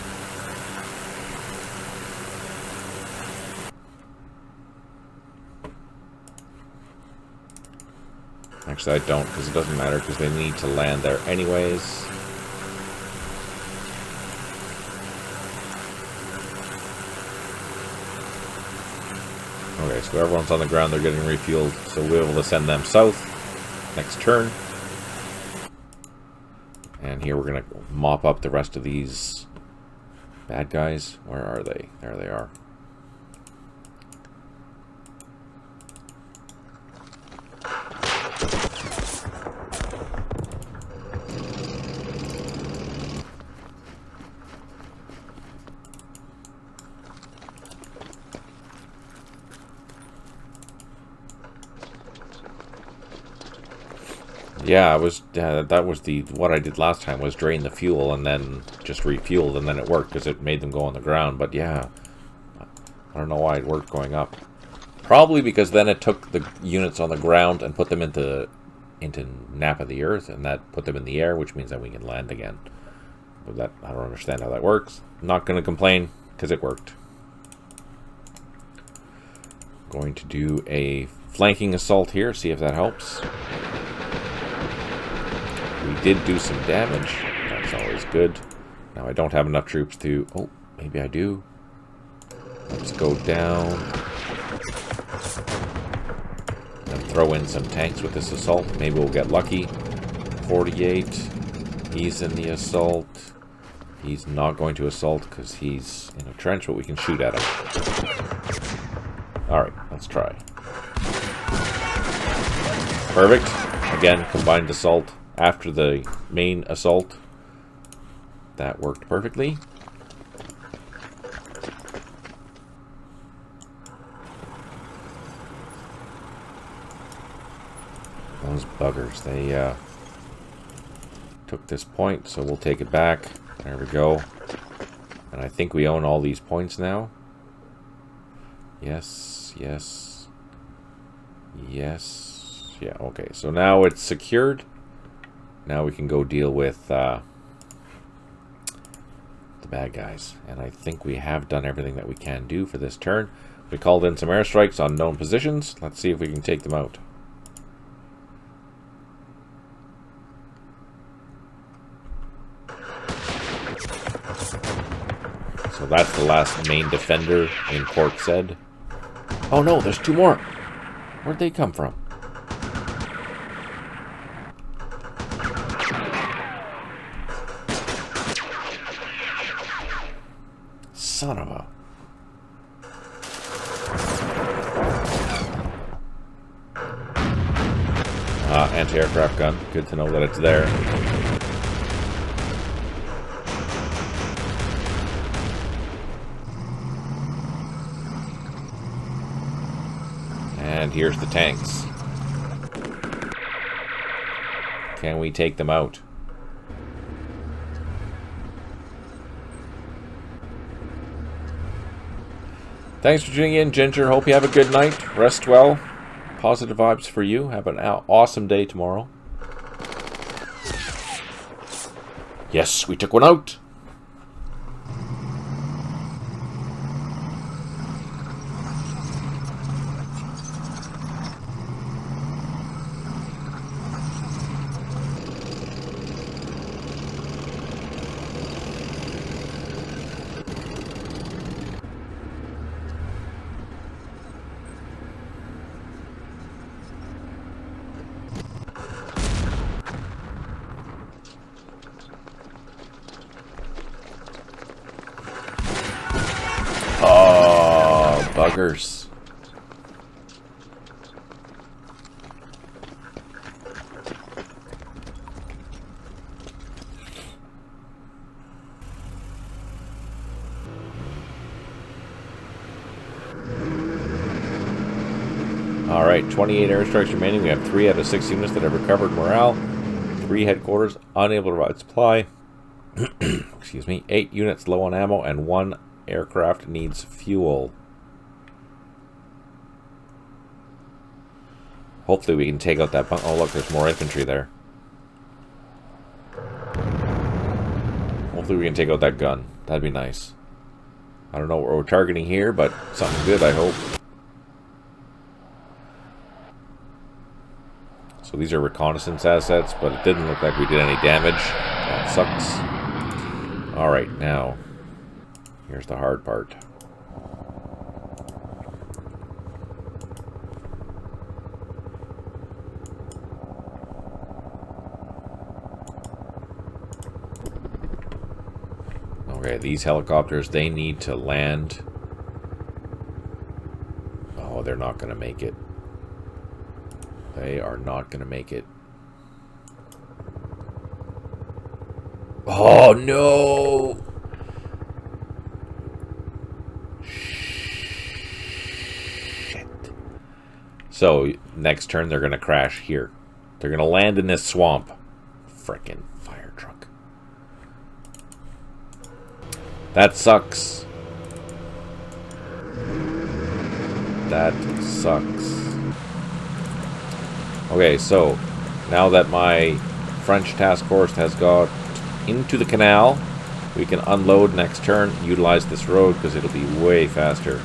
S1: Actually, I don't, because it doesn't matter, because they need to land there anyways. Okay, so everyone's on the ground, they're getting refueled, so we'll be able to send them south next turn. And here we're going to mop up the rest of these bad guys. Where are they? There they are. Yeah, that was what I did last time, was drain the fuel and then just refueled, and then it worked because it made them go on the ground. But yeah, I don't know why it worked going up. Probably because then it took the units on the ground and put them into nap of the earth, and that put them in the air, which means that we can land again. But that, I don't understand how that works. I'm not going to complain because it worked. Going to do a flanking assault here, see if that helps. We did do some damage. That's always good. Now I don't have enough troops to... Oh, maybe I do. Let's go down. And throw in some tanks with this assault. Maybe we'll get lucky. 48. He's in the assault. He's not going to assault because he's in a trench, but we can shoot at him. Alright, let's try. Perfect. Again, combined assault after the main assault. That worked perfectly. Those buggers, they took this point, so we'll take it back. There we go. And I think we own all these points now. Yes, yes, yes. Yeah, okay. So now it's secured. Now we can go deal with the bad guys. And I think we have done everything that we can do for this turn. We called in some airstrikes on known positions. Let's see if we can take them out. So that's the last main defender in Port Said. Oh no, there's two more. Where'd they come from? Son of a... anti-aircraft gun. Good to know that it's there. And here's the tanks. Can we take them out? Thanks for tuning in, Ginger. Hope you have a good night. Rest well. Positive vibes for you. Have an awesome day tomorrow. Yes, we took one out. Oh, buggers. Alright, 28 airstrikes remaining. We have 3 out of 6 units that have recovered morale. 3 headquarters unable to provide supply. Excuse me. 8 units low on ammo, and 1 aircraft needs fuel. Hopefully we can take out that oh look, there's more infantry there. Hopefully we can take out that gun. That'd be nice. I don't know what we're targeting here, but something good, I hope. So these are reconnaissance assets, but it didn't look like we did any damage. That sucks. Alright, now here's the hard part. Okay, these helicopters, they need to land. Oh, they're not going to make it. They are not going to make it. Oh, no! Shit. So, next turn they're going to crash here. They're going to land in this swamp. Frickin' fire truck. That sucks. That sucks. Okay, so now that my French task force has got into the canal, we can unload next turn, utilize this road because it'll be way faster.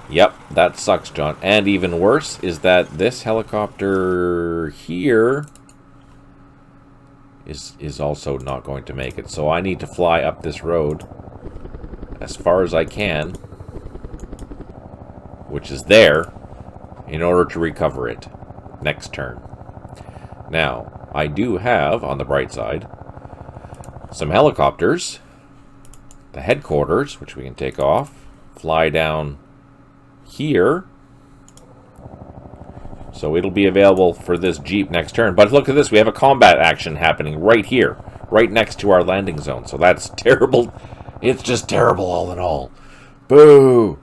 S1: Yep, that sucks, John. And even worse is that this helicopter here is also not going to make it. So I need to fly up this road as far as I can, which is there, in order to recover it next turn. Now, I do have, on the bright side, some helicopters. The headquarters, which we can take off, fly down here. So it'll be available for this Jeep next turn. But look at this, we have a combat action happening right here, right next to our landing zone. So that's terrible. It's just terrible all in all. Boo!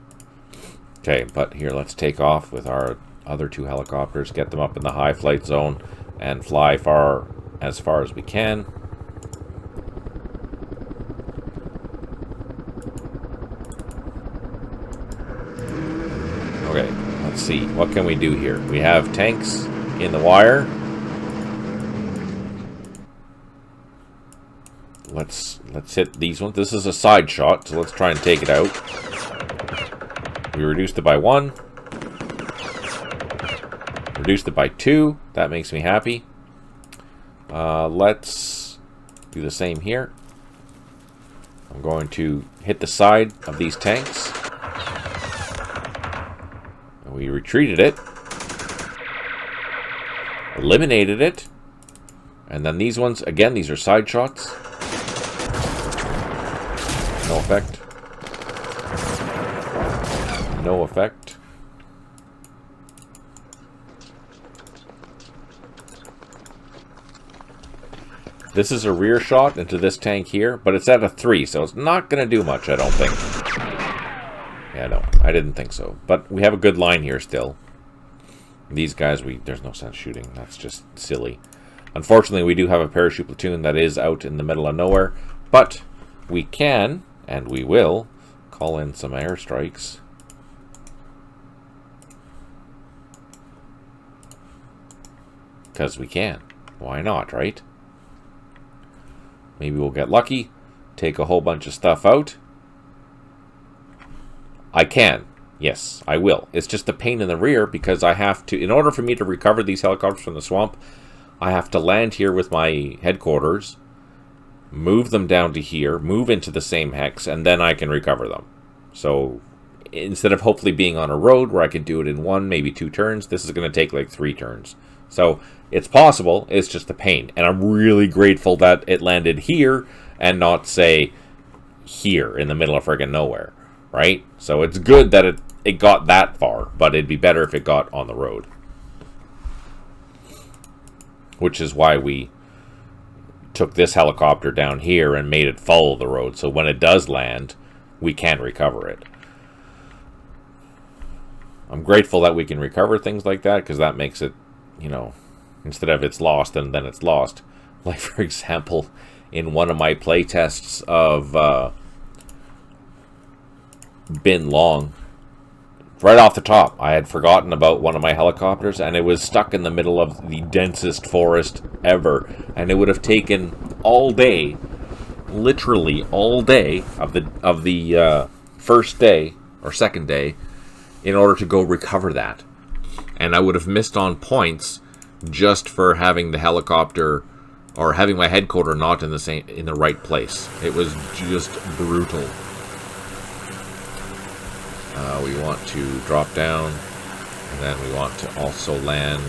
S1: Okay, but here, let's take off with our other 2 helicopters, get them up in the high flight zone, and fly as far as we can. Okay, let's see. What can we do here? We have tanks in the wire. Let's hit these ones. This is a side shot, so let's try and take it out. We reduced it by 1. Reduced it by 2. That makes me happy. Let's do the same here. I'm going to hit the side of these tanks. And we retreated it. Eliminated it. And then these ones, again, these are side shots. No effect. No effect. This is a rear shot into this tank here, but it's at a 3, so it's not going to do much, I don't think. Yeah, no, I didn't think so. But we have a good line here still. These guys, there's no sense shooting. That's just silly. Unfortunately, we do have a parachute platoon that is out in the middle of nowhere, but we can, and we will, call in some airstrikes. Because we can. Why not, right? Maybe we'll get lucky, take a whole bunch of stuff out. I can. Yes, I will. It's just a pain in the rear because I have to, in order for me to recover these helicopters from the swamp, I have to land here with my headquarters, move them down to here, move into the same hex, and then I can recover them. So instead of hopefully being on a road where I can do it in 1, maybe 2 turns, this is going to take like 3 turns. So it's possible, it's just a pain. And I'm really grateful that it landed here and not, say, here in the middle of friggin' nowhere, right? So it's good that it got that far, but it'd be better if it got on the road. Which is why we took this helicopter down here and made it follow the road. So when it does land, we can recover it. I'm grateful that we can recover things like that because that makes it, you know, instead of it's lost and then it's lost. Like, for example, in one of my play tests of Bin Long, right off the top, I had forgotten about one of my helicopters, and it was stuck in the middle of the densest forest ever. And it would have taken all day, literally all day of the first day or second day, in order to go recover that. And I would have missed on points just for having the helicopter or having my headquarter not in the right place. It was just brutal. We want to drop down, and then we want to also land.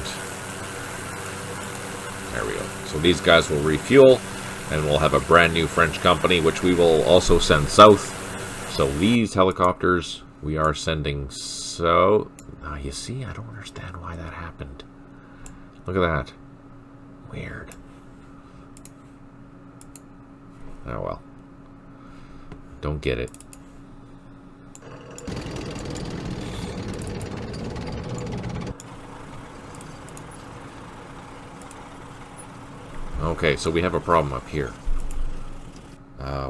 S1: There we go. So these guys will refuel, and we'll have a brand new French company, which we will also send south. So these helicopters we are sending south. Now you see, I don't understand why that happened. Look at that. Weird. Oh well. Don't get it. Okay, so we have a problem up here.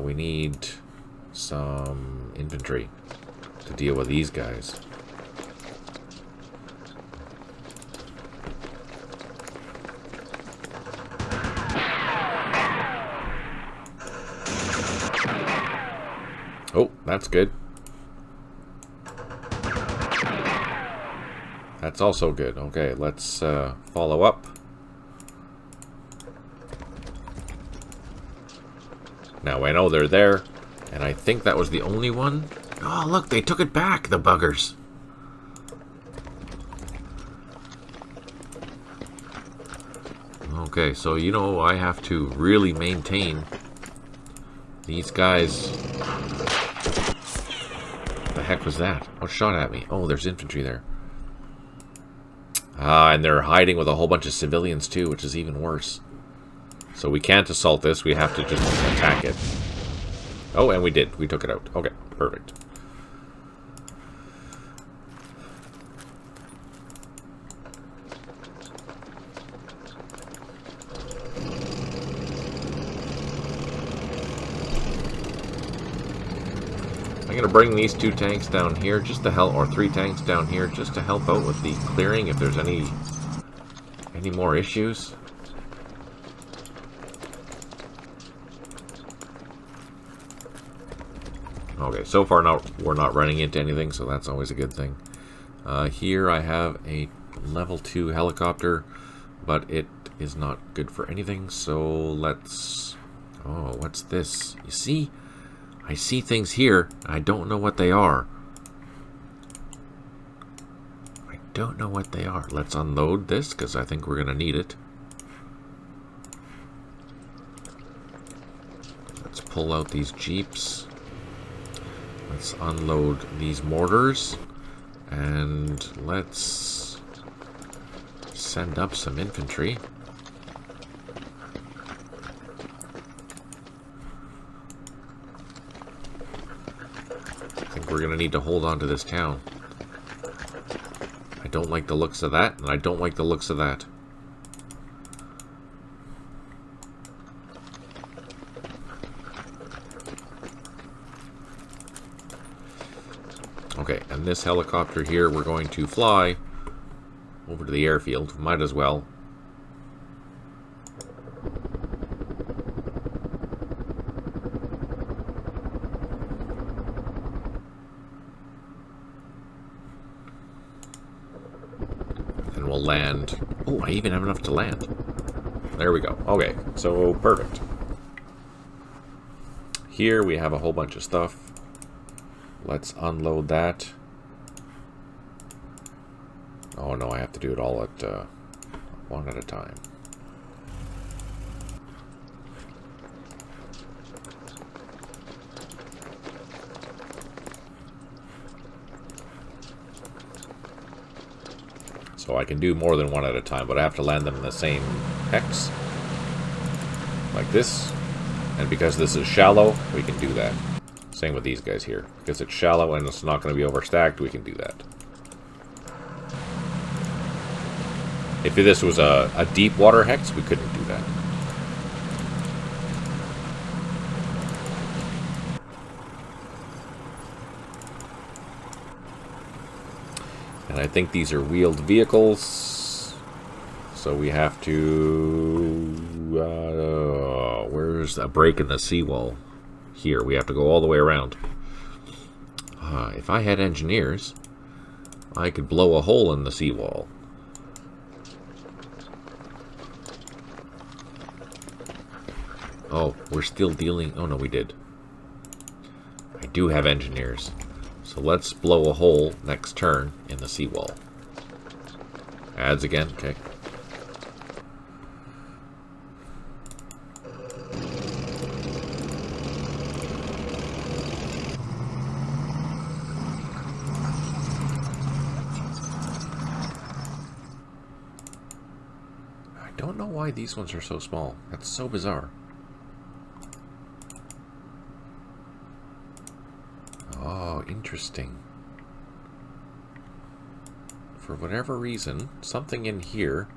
S1: We need some infantry to deal with these guys. Oh, that's good. That's also good. Okay, let's follow up. Now, I know they're there, and I think that was the only one. Oh, look, they took it back, the buggers. Okay, so, you know, I have to really maintain these guys. What the heck was that? What shot at me? Oh, there's infantry there. And they're hiding with a whole bunch of civilians, too, which is even worse. So we can't assault this, we have to just attack it. Oh, and we did. We took it out. Okay, perfect. I'm going to bring these 2 tanks down here just to help, or 3 tanks down here just to help out with the clearing if there's any more issues. Okay, so far we're not running into anything, so that's always a good thing. Here I have a level 2 helicopter, but it is not good for anything, so let's... Oh, what's this? You see? I see things here, I don't know what they are. I don't know what they are. Let's unload this, because I think we're going to need it. pull out these jeeps. Let's unload these mortars. And let's send up some infantry. I think we're going to need to hold on to this town. I don't like the looks of that, and I don't like the looks of that. Okay, and this helicopter here, we're going to fly over to the airfield. Might as well. And we'll land. Oh, I even have enough to land. There we go. Okay, so perfect. Here we have a whole bunch of stuff. Let's unload that. Oh no, I have to do it all at one at a time. So I can do more than one at a time, but I have to land them in the same hex. Like this. And because this is shallow, we can do that. Same with these guys here. Because it's shallow and it's not going to be overstacked, we can do that. If this was a deep water hex, we couldn't do that. And I think these are wheeled vehicles. So we have to... where's a break in the seawall? Here, we have to go all the way around. If I had engineers, I could blow a hole in the seawall. Oh, we're still dealing... Oh, no, we did. I do have engineers. So let's blow a hole next turn in the seawall. Adds again? Okay. I don't know why these ones are so small. That's so bizarre. Oh, interesting. For whatever reason, something in here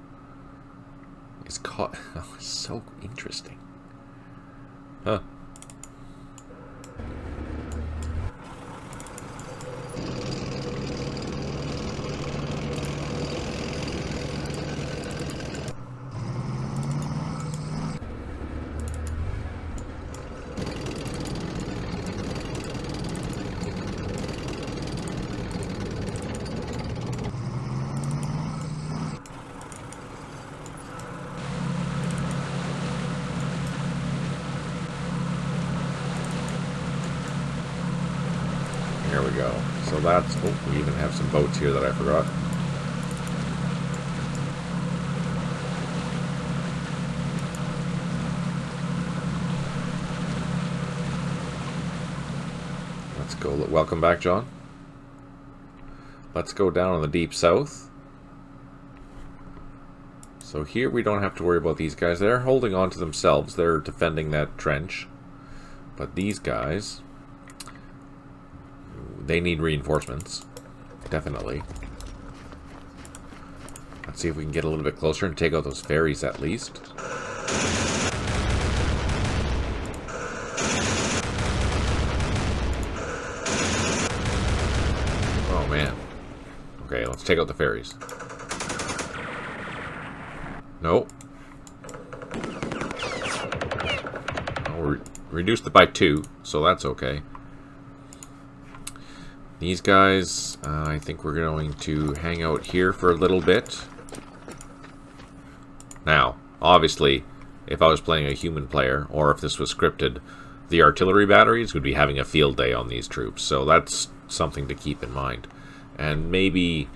S1: is caught. Oh, it's so interesting. Huh. There we go. So that's... Oh, we even have some boats here that I forgot. Let's go... Welcome back, John. Let's go down in the deep south. So here we don't have to worry about these guys. They're holding on to themselves. They're defending that trench. But these guys... They need reinforcements. Definitely. Let's see if we can get a little bit closer and take out those ferries at least. Oh man. Okay, let's take out the ferries. Nope. Oh, we reduced it by 2, so that's okay. These guys, I think we're going to hang out here for a little bit. Now, obviously, if I was playing a human player, or if this was scripted, the artillery batteries would be having a field day on these troops. So that's something to keep in mind. And maybe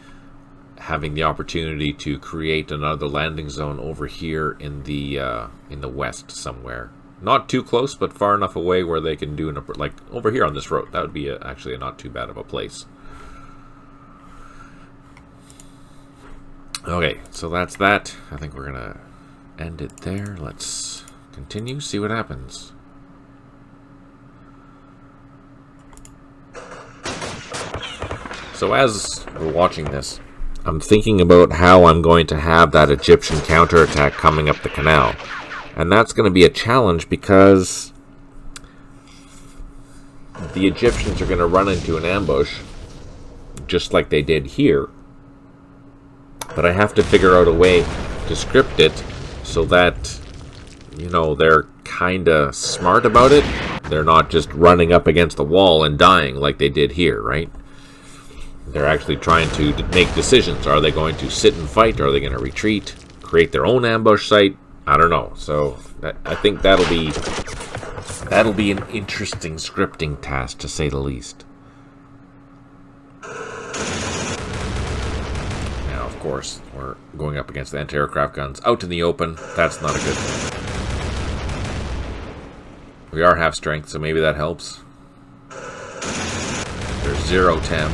S1: having the opportunity to create another landing zone over here in the west somewhere. Not too close, but far enough away where they can do like over here on this road. That would be actually not too bad of a place. Okay, so that's that. I think we're gonna end it there. Let's continue, see what happens. So as we're watching this, I'm thinking about how I'm going to have that Egyptian counterattack coming up the canal. And that's going to be a challenge because the Egyptians are going to run into an ambush just like they did here. But I have to figure out a way to script it so that, you know, they're kind of smart about it. They're not just running up against the wall and dying like they did here, right? They're actually trying to make decisions. Are they going to sit and fight? Are they going to retreat? Create their own ambush site? I don't know. So I think that'll be an interesting scripting task, to say the least. Now, of course, we're going up against the anti-aircraft guns out in the open. That's not a good thing. We are half strength, so maybe that helps. There's 0 TEM.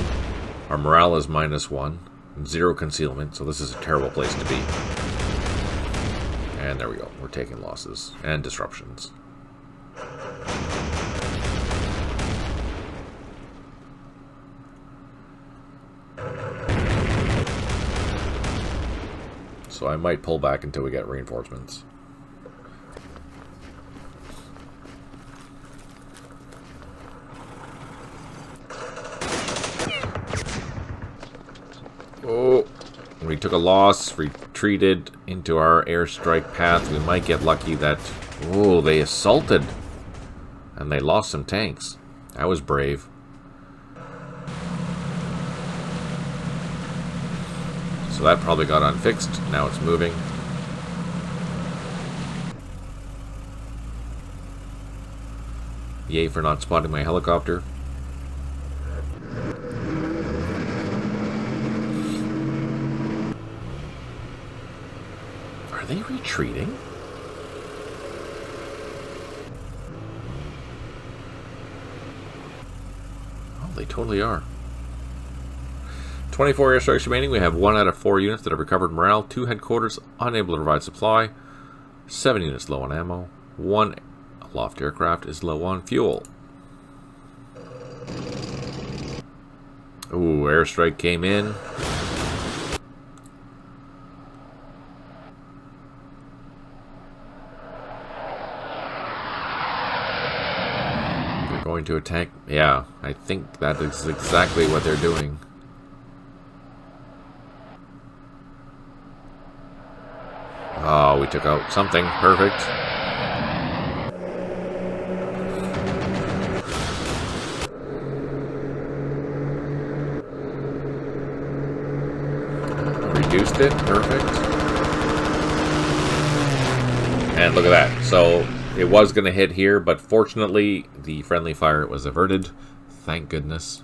S1: Our morale is -1. 0 concealment, so this is a terrible place to be. And there we go. We're taking losses and disruptions. So I might pull back until we get reinforcements. Oh, we took a loss, retreated into our airstrike path. We might get lucky that... Oh, they assaulted. And they lost some tanks. That was brave. So that probably got unfixed. Now it's moving. Yay for not spotting my helicopter. Are they retreating? Oh, they totally are. 24 airstrikes remaining. We have 1 out of 4 units that have recovered morale. 2 headquarters unable to provide supply. 7 units low on ammo. 1 aloft aircraft is low on fuel. Ooh, airstrike came in. They're going to attack. Yeah, I think that is exactly what they're doing. Oh, we took out something. Perfect. Reduced it. Perfect. And look at that. So it was going to hit here, but fortunately the friendly fire was averted. Thank goodness.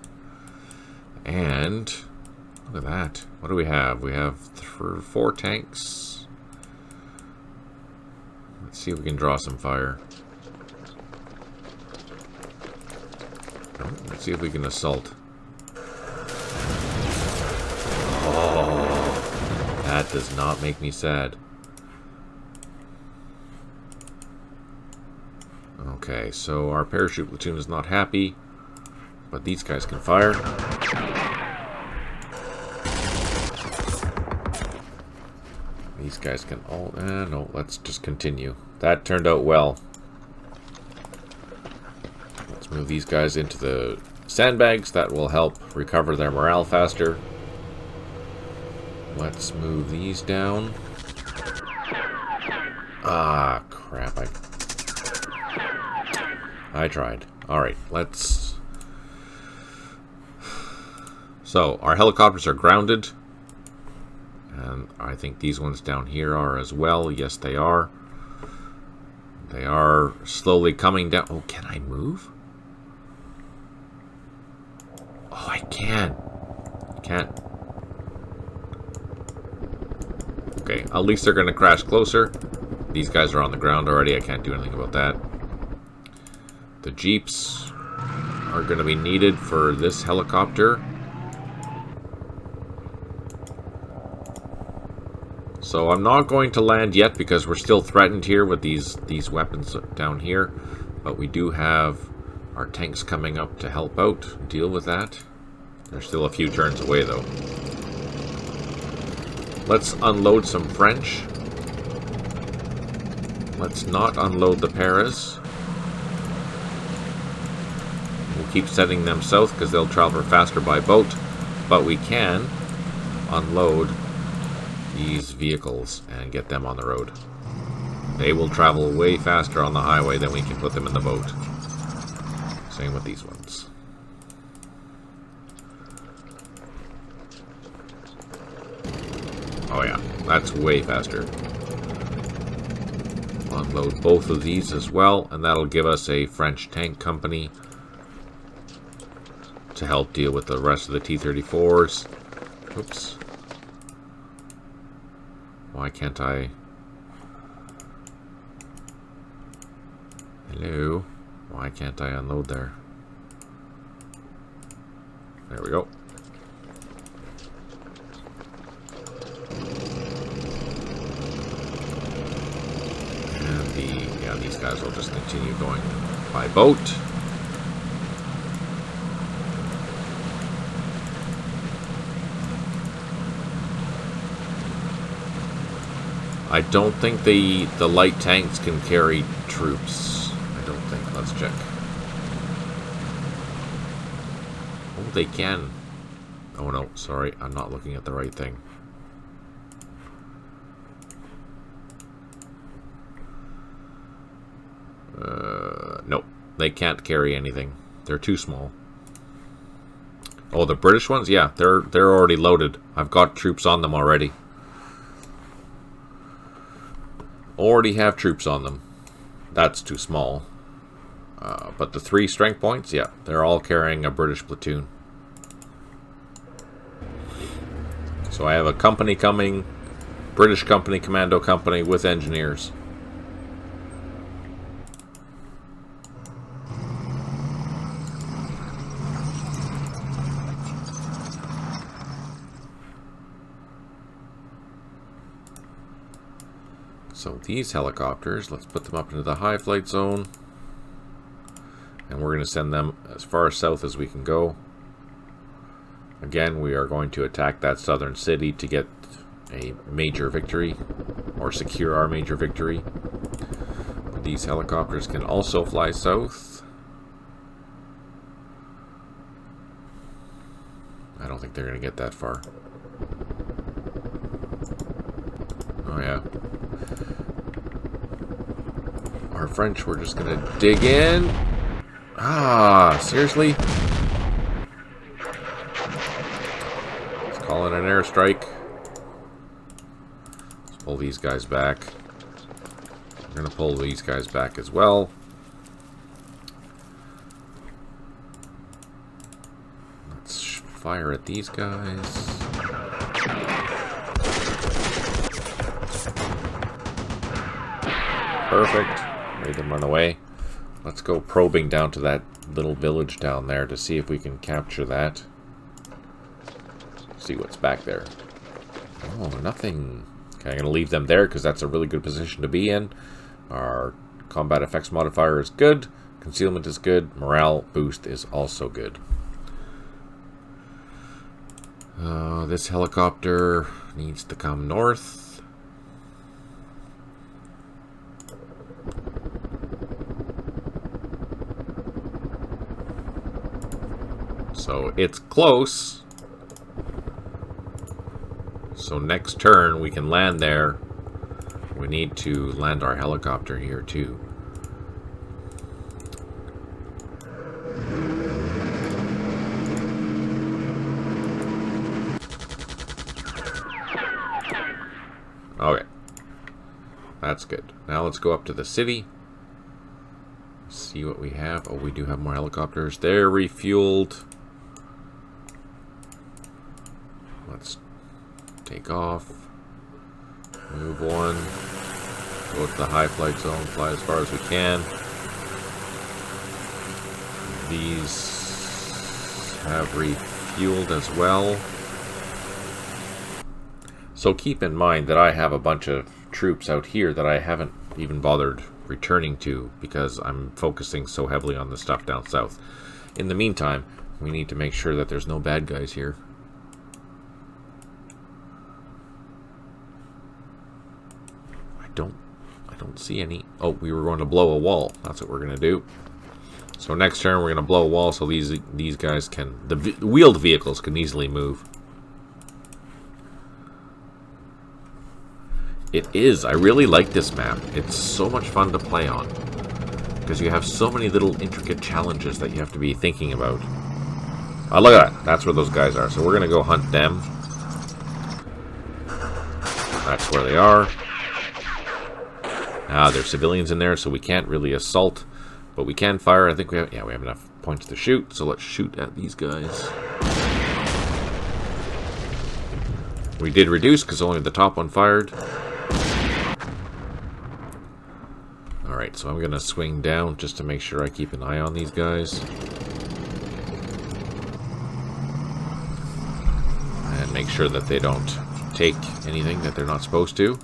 S1: And look at that. What do we have? We have 4 tanks. Let's see if we can draw some fire. Let's see if we can assault. Oh, that does not make me sad. Okay, so our parachute platoon is not happy, but these guys can fire. These guys can all... no, let's just continue. That turned out well. Let's move these guys into the sandbags. That will help recover their morale faster. Let's move these down. Ah, crap. I tried. Alright, let's... So, our helicopters are grounded. And I think these ones down here are as well. Yes, they are. They are slowly coming down. Oh, can I move? Oh, I can. Can't. Okay, at least they're going to crash closer. These guys are on the ground already. I can't do anything about that. The jeeps are going to be needed for this helicopter. So I'm not going to land yet because we're still threatened here with these weapons down here. But we do have our tanks coming up to help out, deal with that. They're still a few turns away though. Let's unload some French. Let's not unload the Paras. We'll keep sending them south because they'll travel faster by boat. But we can unload these vehicles and get them on the road. They will travel way faster on the highway than we can put them in the boat. Same with these ones. Oh yeah, that's way faster. Unload both of these as well, and that'll give us a French tank company to help deal with the rest of the T-34s. Oops. Why can't I? Hello? Why can't I unload there? There we go. And these guys will just continue going by boat. I don't think the light tanks can carry troops. I don't think. Let's check. Oh, they can. Oh no, sorry. I'm not looking at the right thing. Nope. They can't carry anything. They're too small. Oh, the British ones? Yeah, they're already loaded. I've got troops on them already. Already have troops on them. That's too small. But the 3 strength points, yeah, they're all carrying a British platoon. So I have a company coming, British company, commando company with engineers. So these helicopters, let's put them up into the high flight zone. And we're going to send them as far south as we can go. Again, we are going to attack that southern city to get a major victory, or secure our major victory. These helicopters can also fly south. I don't think they're going to get that far. Oh yeah. Our French, we're just going to dig in. Ah, seriously? Let's call it an airstrike. Let's pull these guys back. We're going to pull these guys back as well. Let's fire at these guys. Perfect. Made them run away. Let's go probing down to that little village down there to see if we can capture that. See what's back there. Oh, nothing. Okay, I'm going to leave them there because that's a really good position to be in. Our combat effects modifier is good. Concealment is good. Morale boost is also good. This helicopter needs to come north. So it's close. So next turn we can land there. We need to land our helicopter here too. Okay. That's good. Now let's go up to the city. See what we have. Oh, we do have more helicopters. They're refueled. Let's take off. Move one. Go to the high flight zone. Fly as far as we can. These have refueled as well. So keep in mind that I have a bunch of troops out here that I haven't even bothered returning to because I'm focusing so heavily on the stuff down south. In the meantime, we need to make sure that there's no bad guys here. I don't see any. Oh, we were going to blow a wall. That's what we're going to do. So next turn we're going to blow a wall so these guys can, the wheeled vehicles can easily move. It is. I really like this map. It's so much fun to play on because you have so many little intricate challenges that you have to be thinking about. Oh, look at that. That's where those guys are. So we're going to go hunt them. That's where they are. There's civilians in there, so we can't really assault, but we can fire. I think we have, yeah, we have enough points to shoot, so let's shoot at these guys. We did reduce because only the top one fired. Alright, so I'm going to swing down just to make sure I keep an eye on these guys. And make sure that they don't take anything that they're not supposed to.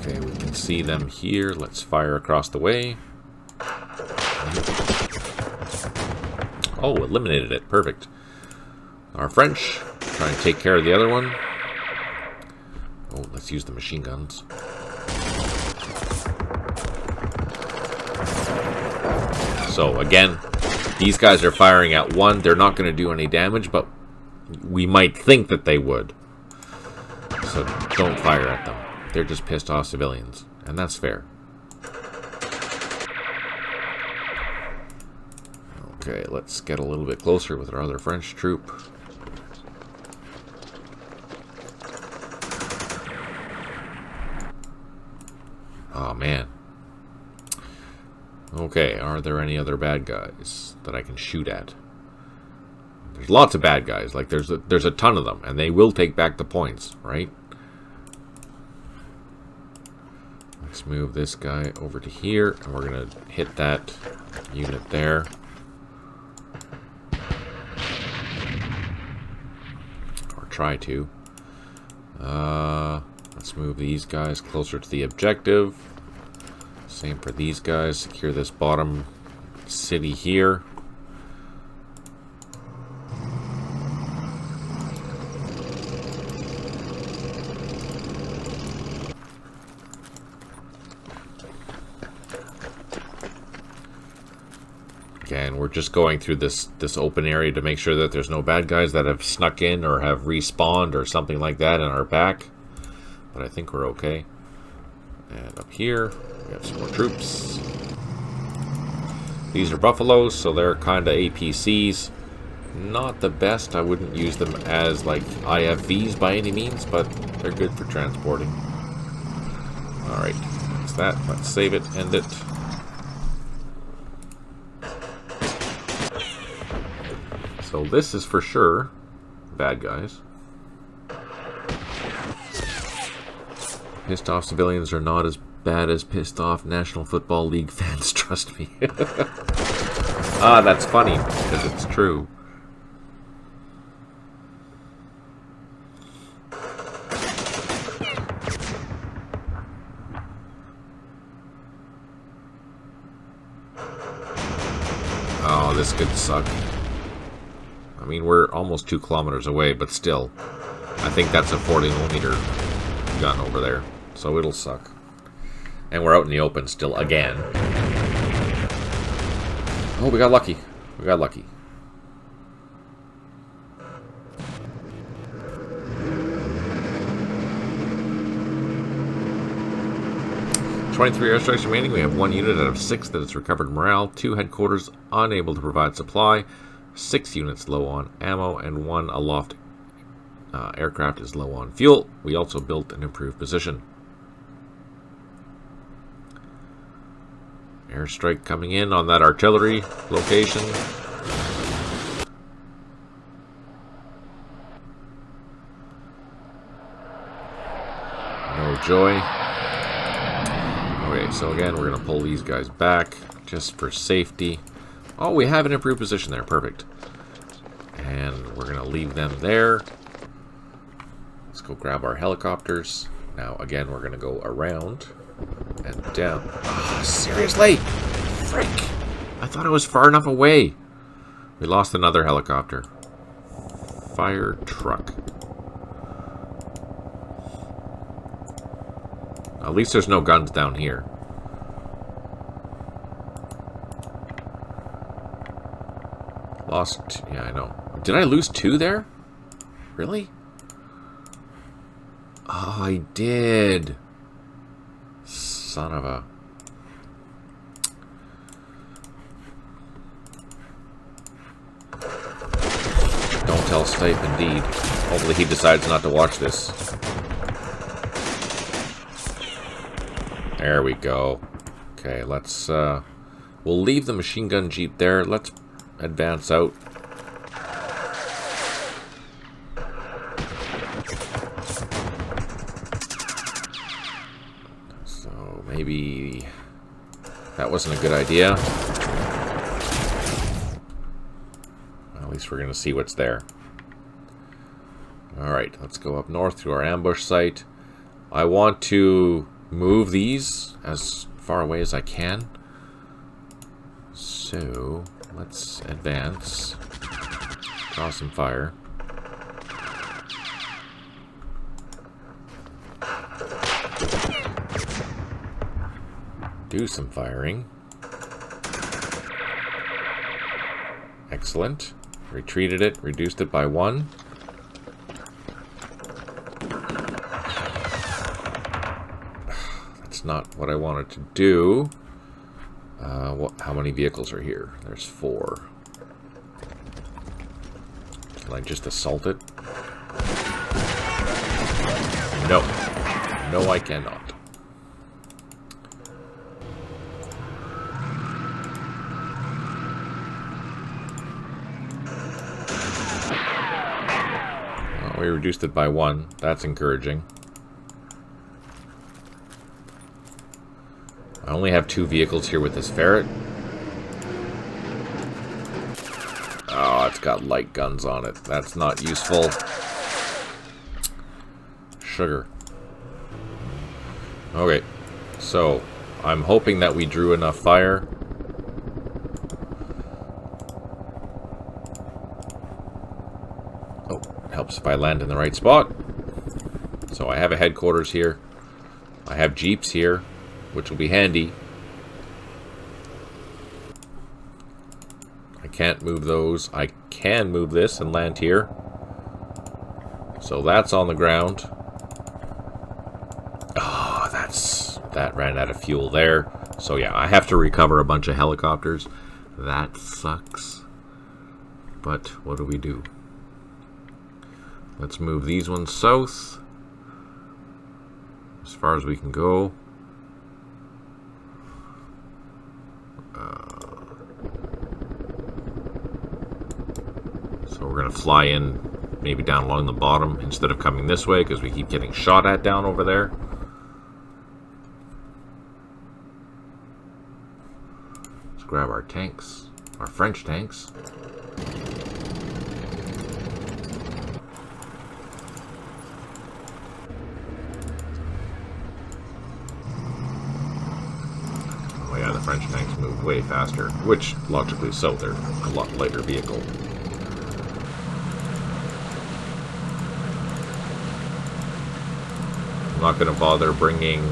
S1: Okay, we can see them here. Let's fire across the way. Oh, eliminated it. Perfect. Our French try and take care of the other one. Oh, let's use the machine guns. So again, these guys are firing at one. They're not going to do any damage, but we might think that they would. So don't fire at them. They're just pissed off civilians, and that's fair. Okay, let's get a little bit closer with our other French troop. Oh, man. Okay, are there any other bad guys that I can shoot at? There's lots of bad guys. Like, there's a ton of them, and they will take back the points, right? Let's move this guy over to here, and we're going to hit that unit there. Or try to. Let's move these guys closer to the objective. Same for these guys. Secure this bottom city here. Again, we're just going through this open area to make sure that there's no bad guys that have snuck in or have respawned or something like that in our back. But I think we're okay. And up here, we have some more troops. These are buffaloes, so they're kind of APCs. Not the best. I wouldn't use them as like IFVs by any means, but they're good for transporting. Alright, that's that. Let's save it, end it. So this is for sure bad guys. Pissed off civilians are not as bad as pissed off National Football League fans, trust me. That's funny, because it's true. Oh, this could suck. I mean, we're almost 2 kilometers away, but still. I think that's a 40mm gun over there. So it'll suck. And we're out in the open still again. Oh, we got lucky. We got lucky. "23 airstrikes remaining. We have 1 unit out of 6 that has recovered morale. 2 headquarters unable to provide supply. 6 units low on ammo, and 1 aloft aircraft is low on fuel. We also built an improved position." Airstrike coming in on that artillery location. joy. Okay, so again, we're going to pull these guys back just for safety. Oh, we have an improved position there. Perfect. And we're going to leave them there. Let's go grab our helicopters. Now, again, we're going to go around and down. Oh, seriously? Frick! I thought it was far enough away. We lost another helicopter. Fire truck. At least there's no guns down here. Lost... Yeah, I know. Did I lose 2 there? Really? Oh, I did. Son of a... Don't tell Stipe, indeed. Hopefully he decides not to watch this. There we go. Okay, let's, we'll leave the machine gun jeep there. Let's advance out. So, maybe that wasn't a good idea. At least we're going to see what's there. Alright, let's go up north to our ambush site. I want to move these as far away as I can. So, let's advance. Draw some fire. Do some firing. Excellent. Retreated it, reduced it by 1. Not what I wanted to do. How many vehicles are here? There's 4. Can I just assault it? No. No, I cannot. Oh, we reduced it by 1. That's encouraging. I only have 2 vehicles here with this ferret. Oh, it's got light guns on it. That's not useful. Sugar. Okay, so I'm hoping that we drew enough fire. Oh, helps if I land in the right spot. So I have a headquarters here. I have jeeps here, which will be handy. I can't move those. I can move this and land here. So that's on the ground. Oh, that ran out of fuel there. So yeah, I have to recover a bunch of helicopters. That sucks. But what do we do? Let's move these ones south as far as we can go. So we're going to fly in maybe down along the bottom instead of coming this way because we keep getting shot at down over there. Let's grab our tanks, our French tanks. Oh yeah, the French tanks move way faster, which logically so, they're a lot lighter vehicle. I'm not going to bother bringing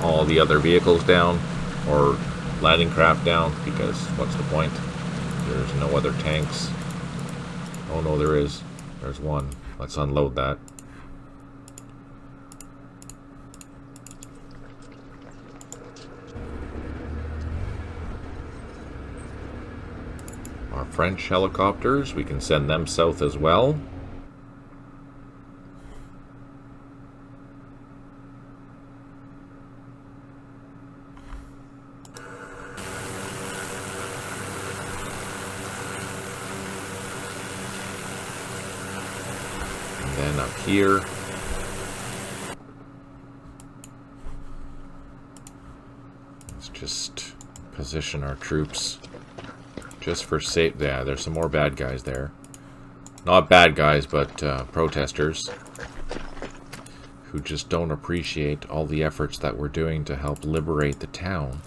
S1: all the other vehicles down or landing craft down because what's the point? There's no other tanks. Oh no, there is. There's one. Let's unload that. Our French helicopters, we can send them south as well. Then up here, Just position our troops. Just for safe. Yeah, there's some more bad guys there. Not bad guys, but protesters. Who just don't appreciate all the efforts that we're doing to help liberate the town.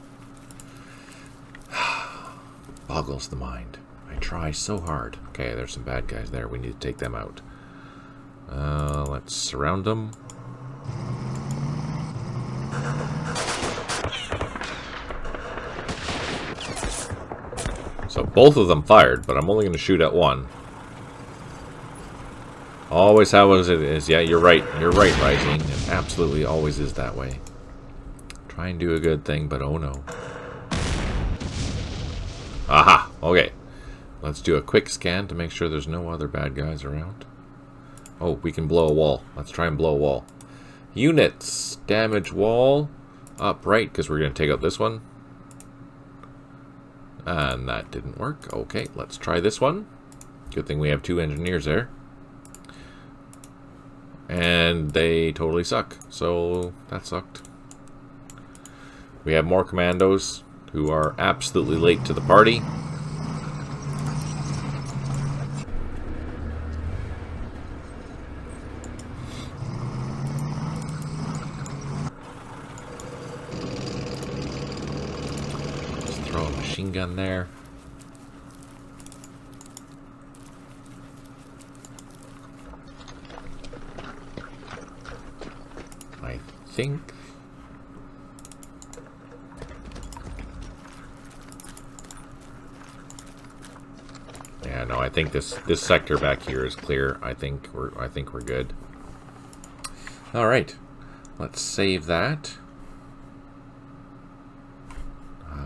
S1: Boggles the mind. I try so hard. Okay, there's some bad guys there. We need to take them out. Let's surround them. So both of them fired, but I'm only going to shoot at one. Always how it is. Yeah, you're right. You're right, Rising. It absolutely always is that way. Try and do a good thing, but oh no. Aha! Okay. Let's do a quick scan to make sure there's no other bad guys around. Oh, we can blow a wall. Let's try and blow a wall. Units! Damage wall. Up right, because we're going to take out this one. And that didn't work. Okay, let's try this one. Good thing we have 2 engineers there. And they totally suck. So, that sucked. We have more commandos who are absolutely late to the party. Just throw a machine gun there. I think yeah, no, I think this sector back here is clear. I think we're good. All right, let's save that.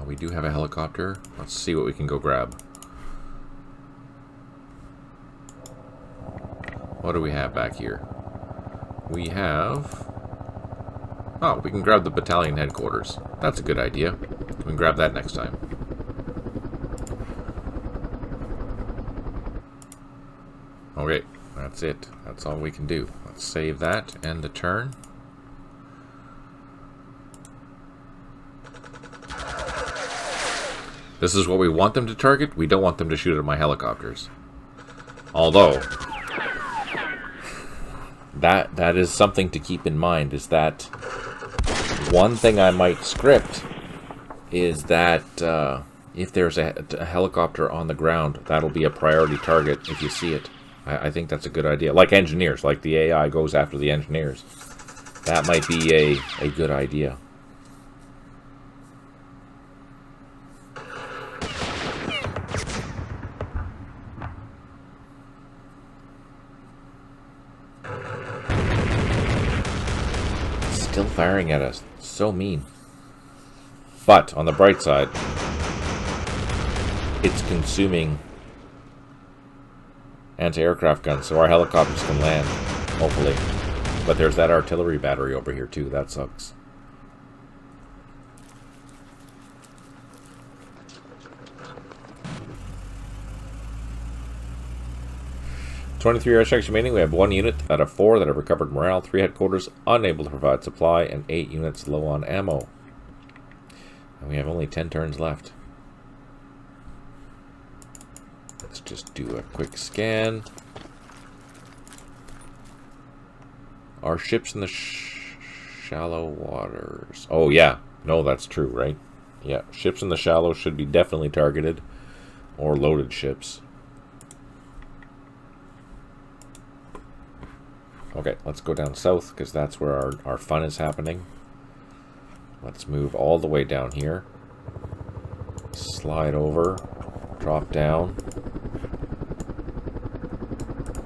S1: We do have a helicopter. Let's see what we can go grab. What do we have back here? We have... Oh, we can grab the battalion headquarters. That's a good idea. We can grab that next time. Okay, that's it. That's all we can do. Let's save that and the turn. This is what we want them to target. We don't want them to shoot at my helicopters. Although, that is something to keep in mind, is that one thing I might script is that if there's a helicopter on the ground, that'll be a priority target if you see it. I think that's a good idea. Like engineers, like the AI goes after the engineers. That might be a good idea. Still firing at us. So mean. But, on the bright side, it's consuming anti-aircraft guns, so our helicopters can land, hopefully. But there's that artillery battery over here, too. That sucks. "23 airstrikes remaining. We have 1 unit out of 4 that have recovered morale, 3 headquarters unable to provide supply, and 8 units low on ammo. And we have only 10 turns left. Let's just do a quick scan. Are ships in the shallow waters? Oh, yeah. No, that's true, right? Yeah, ships in the shallow should be definitely targeted, or loaded ships. Okay, let's go down south, because that's where our fun is happening. Let's move all the way down here. Slide over. Drop down.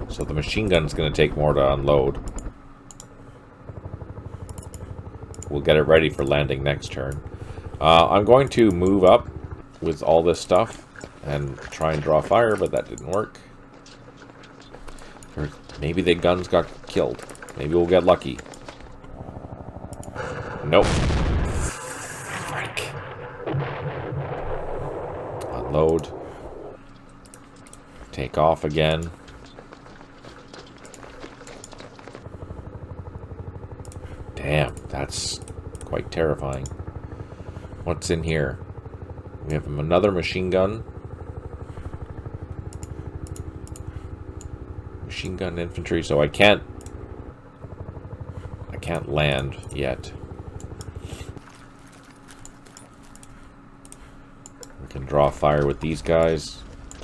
S1: So the machine gun's going to take more to unload. We'll get it ready for landing next turn. I'm going to move up with all this stuff and try and draw fire, but that didn't work. Or maybe the guns got killed. Maybe we'll get lucky. Nope. Frick. Unload. Take off again. Damn, that's quite terrifying. What's in here? We have another machine gun. Machine gun infantry, so I can't land yet. We can draw fire with these guys.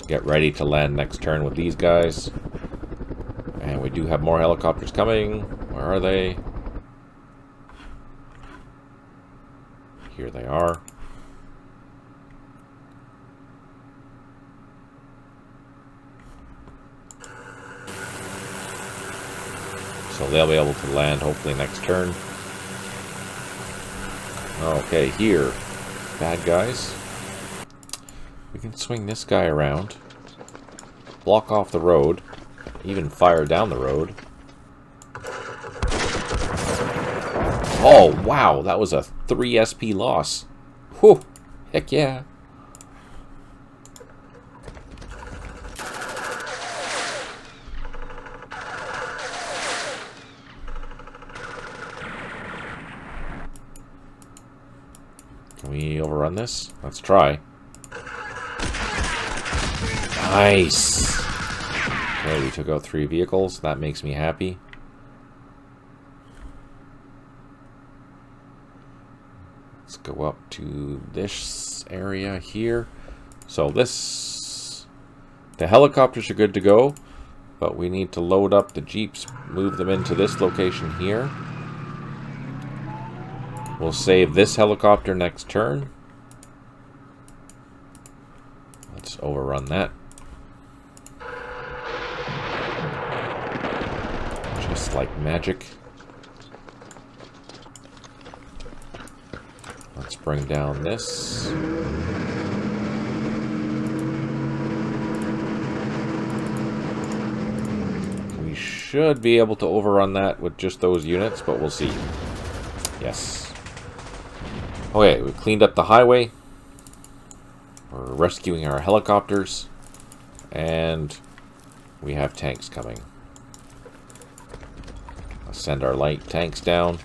S1: Get ready to land next turn with these guys. And we do have more helicopters coming. Where are they? Here they are. So they'll be able to land hopefully next turn. Okay, here. Bad guys. We can swing this guy around. Block off the road. Even fire down the road. Oh, wow. That was a 3 SP loss. Whew. Heck yeah. Can we overrun this? Let's try. Nice. Okay, we took out 3 vehicles. That makes me happy. Let's go up to this area here. So the helicopters are good to go, but we need to load up the jeeps, move them into this location here. We'll save this helicopter next turn. Let's overrun that. Just like magic. Let's bring down this. We should be able to overrun that with just those units, but we'll see. Yes. Okay, we cleaned up the highway. We're rescuing our helicopters. And we have tanks coming. Let's send our light tanks down.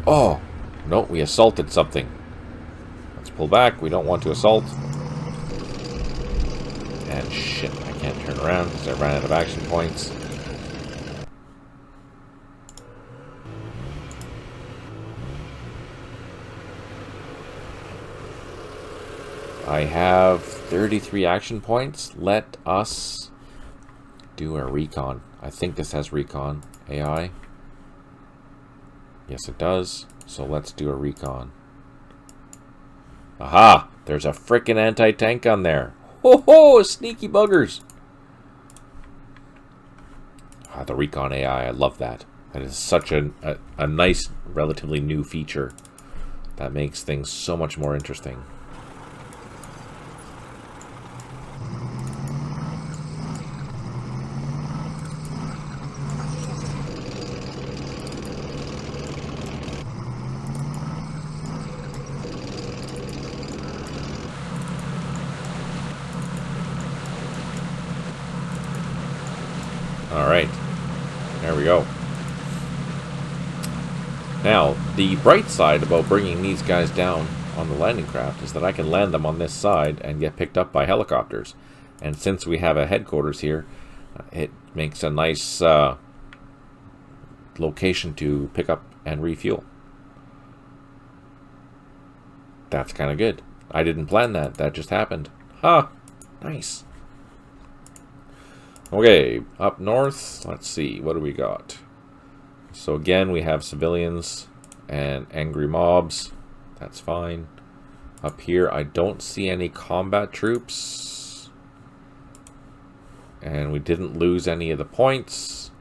S1: Oh! No, we assaulted something. Let's pull back. We don't want to assault. And shit, I can't turn around because I ran out of action points. I have 33 action points. Let us do a recon. I think this has recon. AI. Yes, it does. So let's do a recon. Aha! There's a frickin' anti-tank on there. Ho ho! Sneaky buggers! Ah, the recon AI. I love that. That is such a nice, relatively new feature. That makes things so much more interesting. Alright, there we go. Now, the bright side about bringing these guys down on the landing craft is that I can land them on this side and get picked up by helicopters. And since we have a headquarters here, it makes a nice location to pick up and refuel. That's kind of good. I didn't plan that. That just happened. Ha! Nice. Okay, up north, let's see, what do we got? So again, we have civilians and angry mobs. That's fine. Up here, I don't see any combat troops. And we didn't lose any of the points.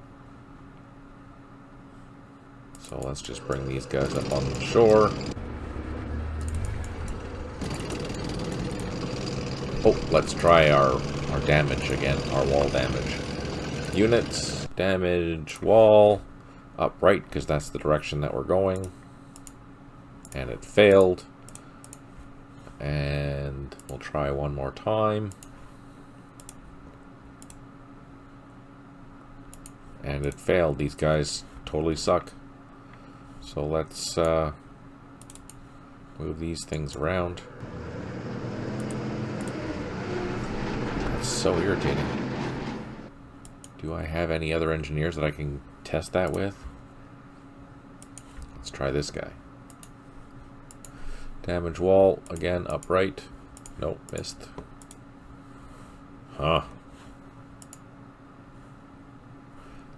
S1: So let's just bring these guys up on the shore. Oh, let's try our damage again, our wall damage. Units, damage, wall, upright, because that's the direction that we're going. And it failed. And we'll try one more time. And it failed. These guys totally suck. So let's move these things around. That's so irritating. Do I have any other engineers that I can test that with? Let's try this guy. Damage wall, again, upright. Nope, missed. Huh.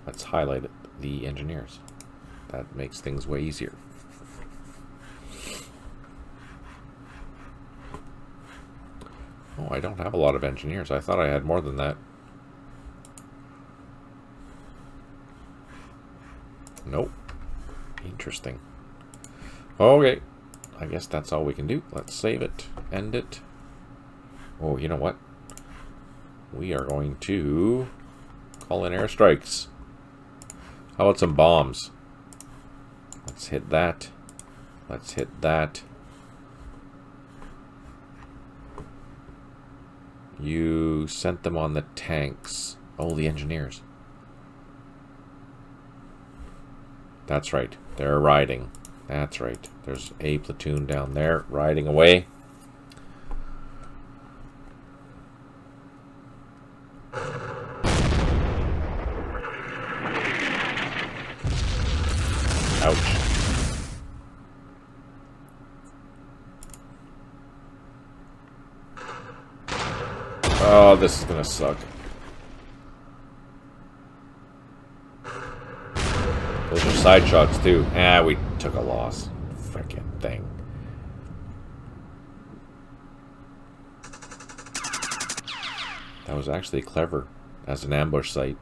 S1: Let's highlight the engineers. That makes things way easier. Oh, I don't have a lot of engineers. I thought I had more than that. Nope. Interesting. Okay. I guess that's all we can do. Let's save it. End it. Oh, you know what? We are going to call in airstrikes. How about some bombs? Let's hit that. Let's hit that. You sent them on the tanks. Oh, the engineers. That's right. They're riding. That's right. There's a platoon down there riding away. Ouch. Oh, this is gonna suck. Those are side shots too. Ah, we took a loss. Frickin' thing. That was actually clever as an ambush site.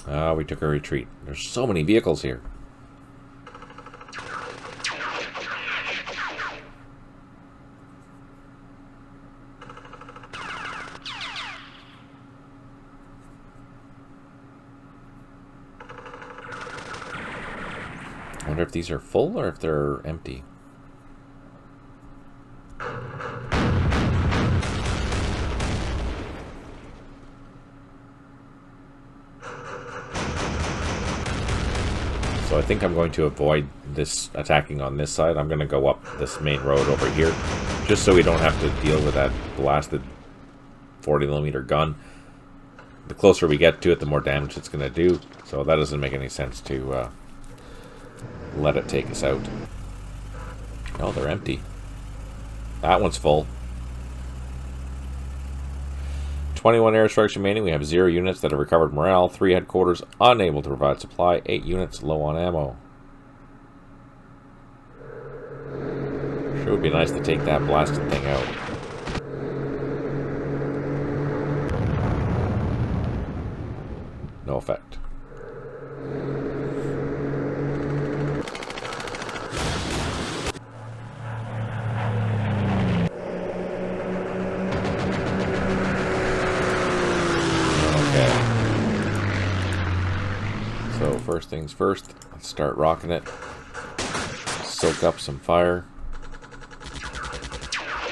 S1: Ah, we took a retreat. There's so many vehicles here. I wonder if these are full or if they're empty. So I think I'm going to avoid this attacking on this side. I'm going to go up this main road over here, just so we don't have to deal with that blasted 40mm gun. The closer we get to it, the more damage it's going to do. So that doesn't make any sense to let it take us out. Oh, they're empty. That one's full. 21 airstrikes remaining. We have 0 units that have recovered morale. 3 headquarters unable to provide supply. 8 units low on ammo. Sure would be nice to take that blasted thing out. No effect. So first things first, let's start rocking it. Soak up some fire.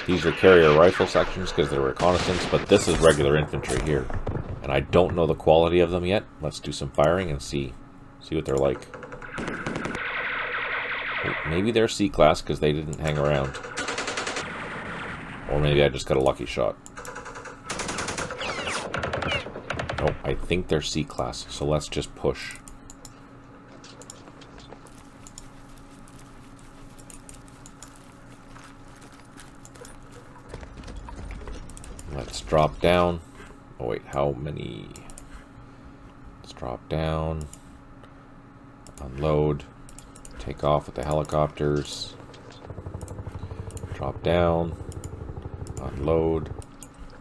S1: These are carrier rifle sections because they're reconnaissance, but this is regular infantry here. And I don't know the quality of them yet. Let's do some firing and see what they're like. Maybe they're C-class because they didn't hang around. Or maybe I just got a lucky shot. Nope, I think they're C-class, so let's just push. Let's drop down. Oh wait, how many? Let's drop down. Unload. Take off with the helicopters. Drop down. Unload.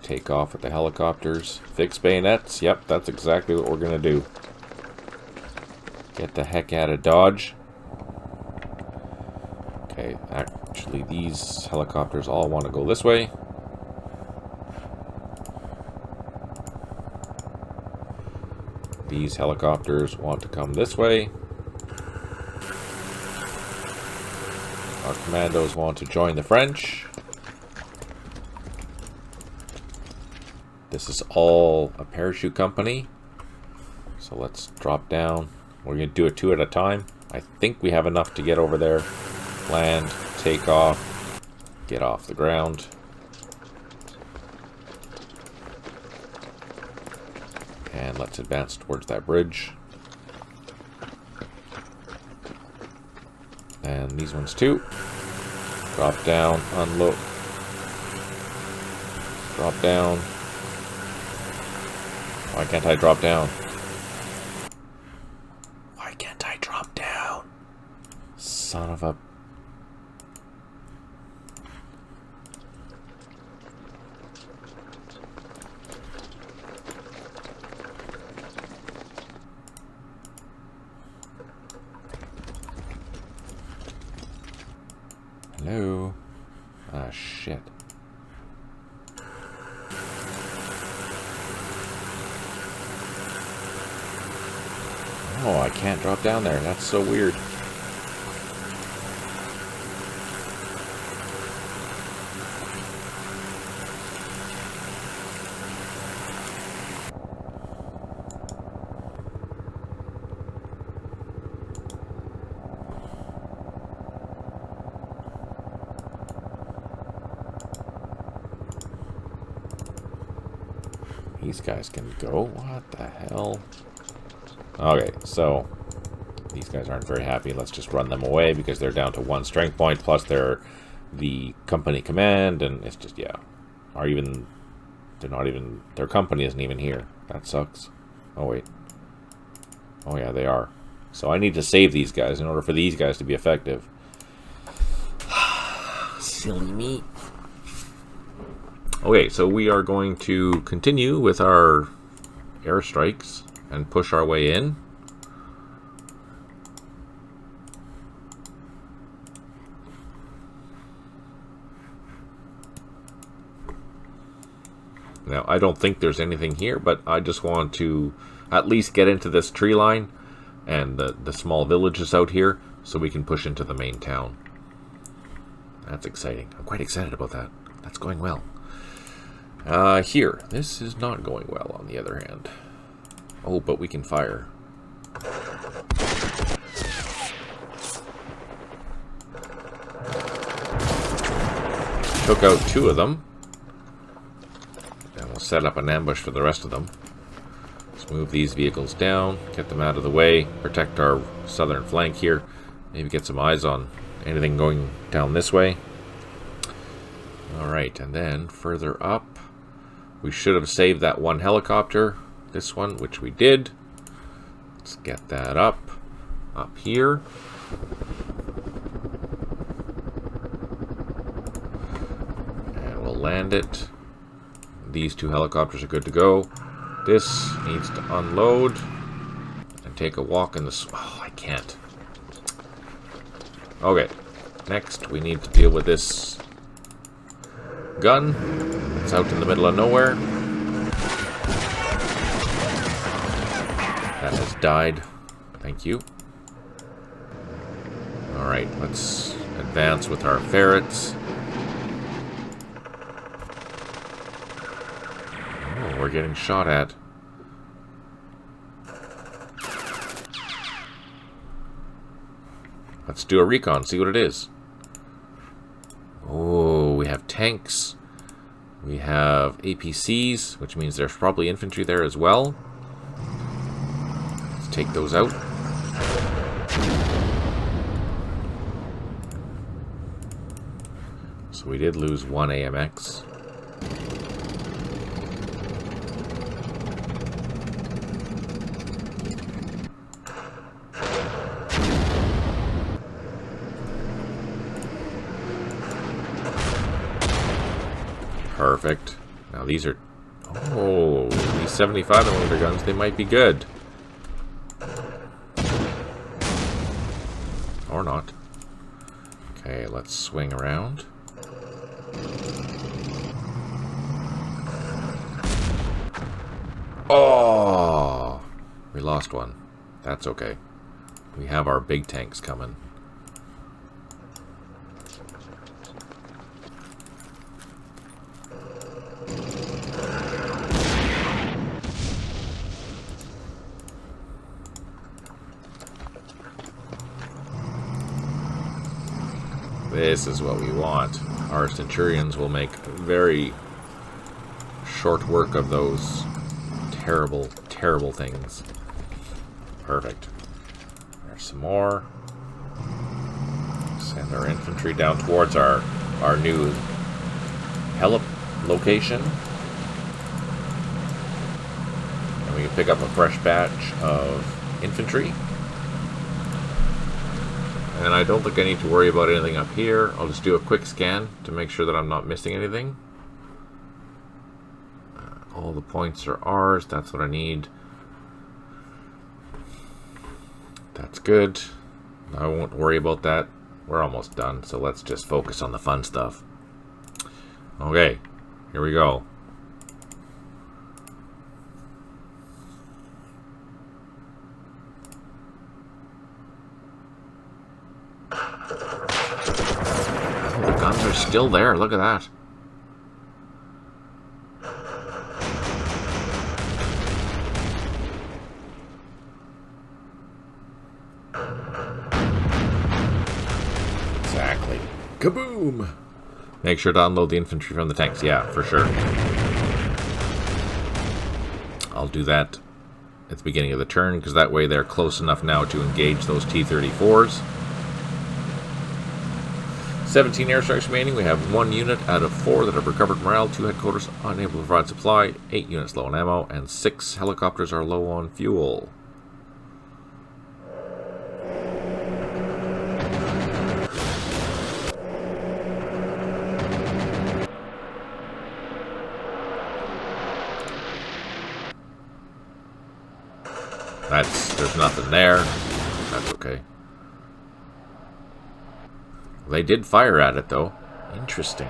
S1: Take off with the helicopters. Fix bayonets. Yep, that's exactly what we're gonna do. Get the heck out of Dodge. Okay, actually these helicopters all want to go this way. These helicopters want to come this way. Our commandos want to join the French. This is all a parachute company. So let's drop down. We're going to do it 2 at a time. I think we have enough to get over there. Land, take off, get off the ground. And let's advance towards that bridge. And these ones too. Drop down, unload. Drop down. Why can't I drop down? Why can't I drop down? Son of a... Hello? Ah, shit. Oh, I can't drop down there. That's so weird. These guys can go? What the hell? Okay, so these guys aren't very happy. Let's just run them away because they're down to 1 strength point, plus they're the company command, and it's just, yeah. Or even, they're not even, their company isn't even here. That sucks. Oh, wait. Oh, yeah, they are. So I need to save these guys in order for these guys to be effective. Silly me. Okay, so we are going to continue with our airstrikes and push our way in. Now, I don't think there's anything here, but I just want to at least get into this tree line and the small villages out here so we can push into the main town. That's exciting. I'm quite excited about that. That's going well. Here. This is not going well, on the other hand. Oh, but we can fire. Took out 2 of them. And we'll set up an ambush for the rest of them. Let's move these vehicles down, get them out of the way, protect our southern flank here. Maybe get some eyes on anything going down this way. Alright, and then further up, we should have saved that 1 helicopter. This one, which we did. Let's get that up here. And we'll land it. These 2 helicopters are good to go. This needs to unload and take a walk in the... Oh, I can't. Okay. Next, we need to deal with this gun. It's out in the middle of nowhere. That has died. Thank you. Alright, let's advance with our ferrets. Oh, we're getting shot at. Let's do a recon, see what it is. Oh, we have tanks. We have APCs, which means there's probably infantry there as well. Let's take those out. So we did lose 1 AMX. Perfect. Now these are... Oh, these 75mm guns, they might be good. Or not. Okay, let's swing around. Oh! We lost one. That's okay. We have our big tanks coming. This is what we want. Our centurions will make very short work of those terrible, terrible things. Perfect. There's some more. Send our infantry down towards our new helip location. And we can pick up a fresh batch of infantry. And I don't think I need to worry about anything up here. I'll just do a quick scan to make sure that I'm not missing anything. All the points are ours. That's what I need. That's good. I won't worry about that. We're almost done, so let's just focus on the fun stuff. Okay, here we go. Oh, the guns are still there. Look at that. Exactly. Kaboom! Make sure to unload the infantry from the tanks. Yeah, for sure. I'll do that at the beginning of the turn, because that way they're close enough now to engage those T-34s. 17 airstrikes remaining. We have 1 unit out of 4 that have recovered morale, 2 headquarters unable to provide supply, 8 units low on ammo, and 6 helicopters are low on fuel. There's nothing there. That's okay. They did fire at it, though. Interesting.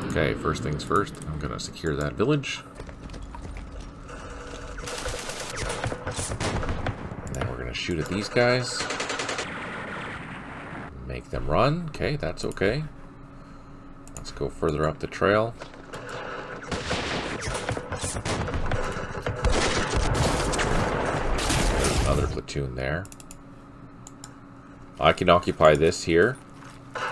S1: Okay, first things first. I'm going to secure that village. And then we're going to shoot at these guys. Make them run. Okay, that's okay. Let's go further up the trail. There's another platoon there. I can occupy this here. And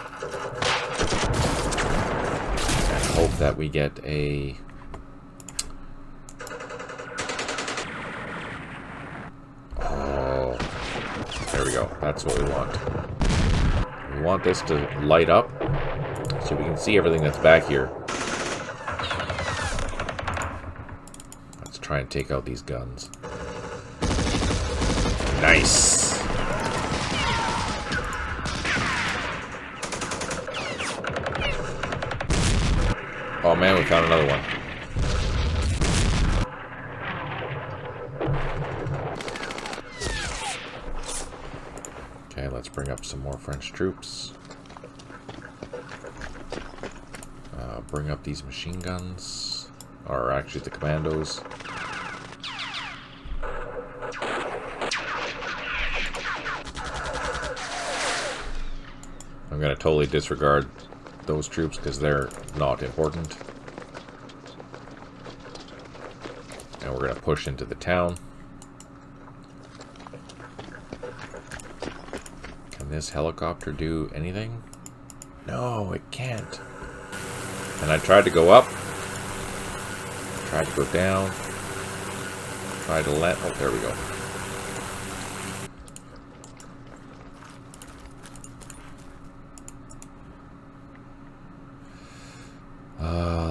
S1: hope that we get a... Oh, there we go. That's what we want. We want this to light up so we can see everything that's back here. Let's try and take out these guns. Nice! Oh man, we found another one. Okay, let's bring up some more French troops. Bring up these machine guns. Or actually the commandos. I'm going to totally disregard those troops because they're not important. And we're going to push into the town. Can this helicopter do anything? No, it can't. And I tried to go up. Tried to go down. Tried to let... Oh, there we go.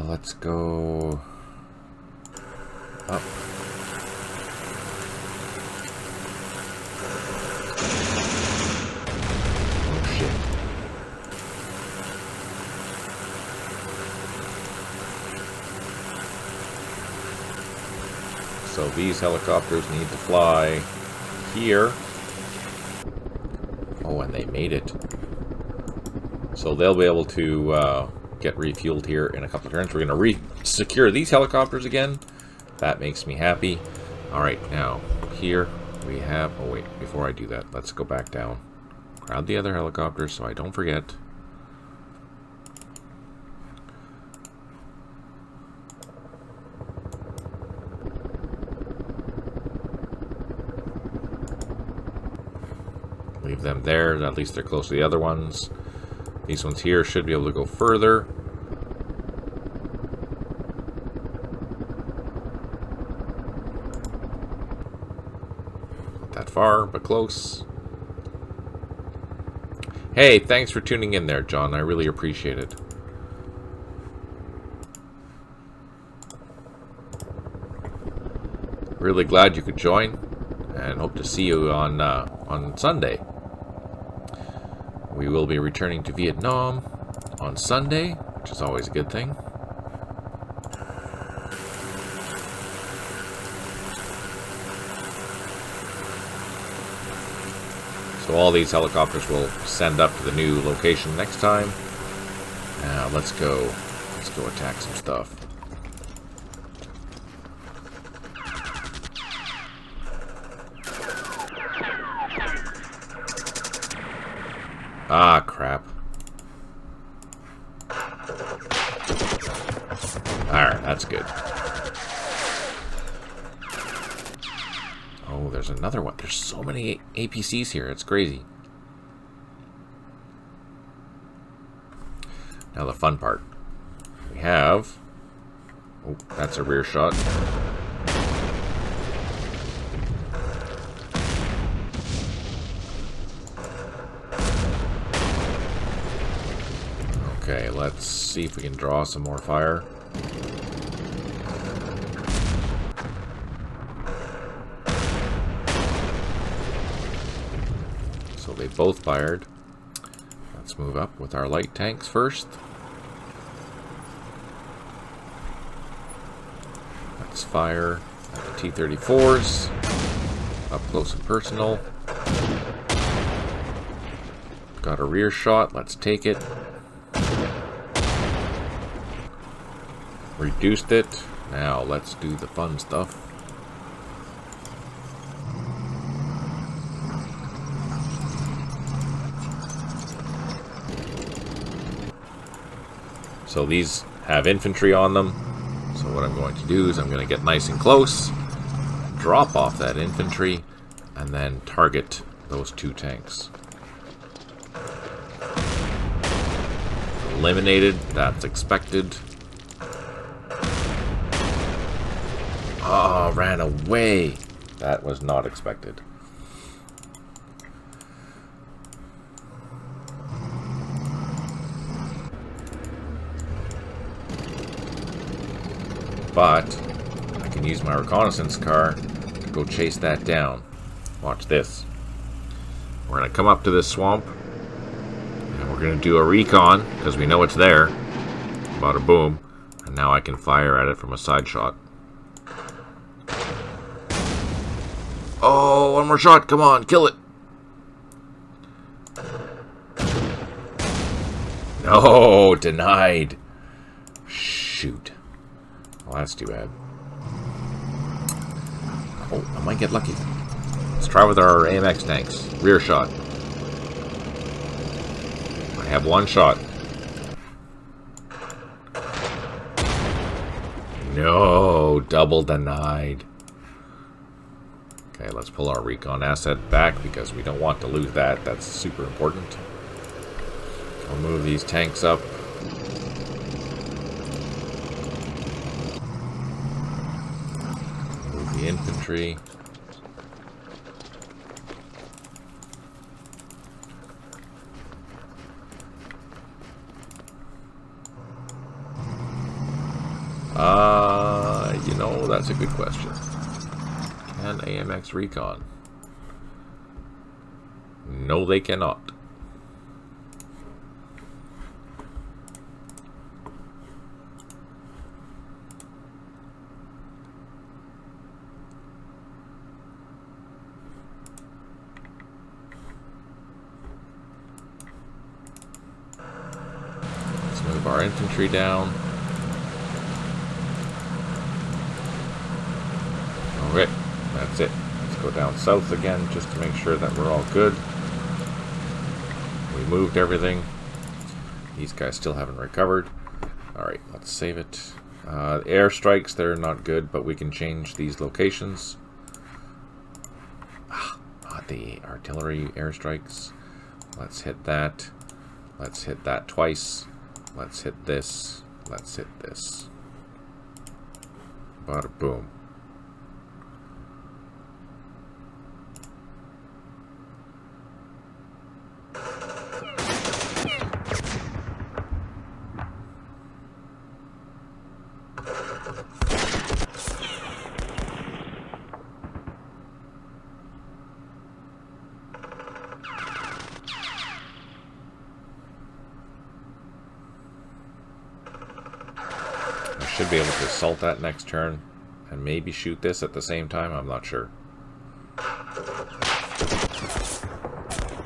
S1: Let's go up. Oh shit. So these helicopters need to fly here. Oh, and they made it. So they'll be able to get refueled here in a couple of turns. We're going to re-secure these helicopters again. That makes me happy. Alright, now, here we have... Oh, wait, before I do that, let's go back down. Grab the other helicopters so I don't forget. Leave them there. At least they're close to the other ones. These ones here should be able to go further. Not that far, but close. Hey, thanks for tuning in there, John. I really appreciate it. Really glad you could join, and hope to see you on Sunday. We will be returning to Vietnam on Sunday, which is always a good thing. So all these helicopters will send up to the new location next time. Now let's go attack some stuff. Ah, crap. Alright, that's good. Oh, there's another one. There's so many APCs here. It's crazy. Now the fun part. We have... Oh, that's a rear shot. Okay, let's see if we can draw some more fire. So they both fired. Let's move up with our light tanks first. Let's fire at the T-34s. Up close and personal. Got a rear shot. Let's take it. Reduced it. Now let's do the fun stuff. So these have infantry on them. So what I'm going to do is I'm going to get nice and close, drop off that infantry, and then target those two tanks. Eliminated. That's expected. Oh, ran away. That was not expected. But I can use my reconnaissance car to go chase that down. Watch this. We're going to come up to this swamp, and we're going to do a recon, because we know it's there. Bada boom. And now I can fire at it from a side shot. Oh, one more shot. Come on, kill it. No, denied. Shoot. Well, that's too bad. Oh, I might get lucky. Let's try with our AMX tanks. Rear shot. I have one shot. No, double denied. Okay, let's pull our recon asset back because we don't want to lose that. That's super important. I'll move these tanks up. Move the infantry. You know, that's a good question. Can AMX recon? No, they cannot. Let's move our infantry down. Okay, that's it. Let's go down south again just to make sure that we're all good. We moved everything. These guys still haven't recovered. Alright, let's save it. Airstrikes, they're not good, but we can change these locations. the artillery airstrikes. Let's hit that. Let's hit that twice. Let's hit this. Let's hit this. Bada boom. Should be able to assault that next turn and maybe shoot this at the same time. I'm not sure.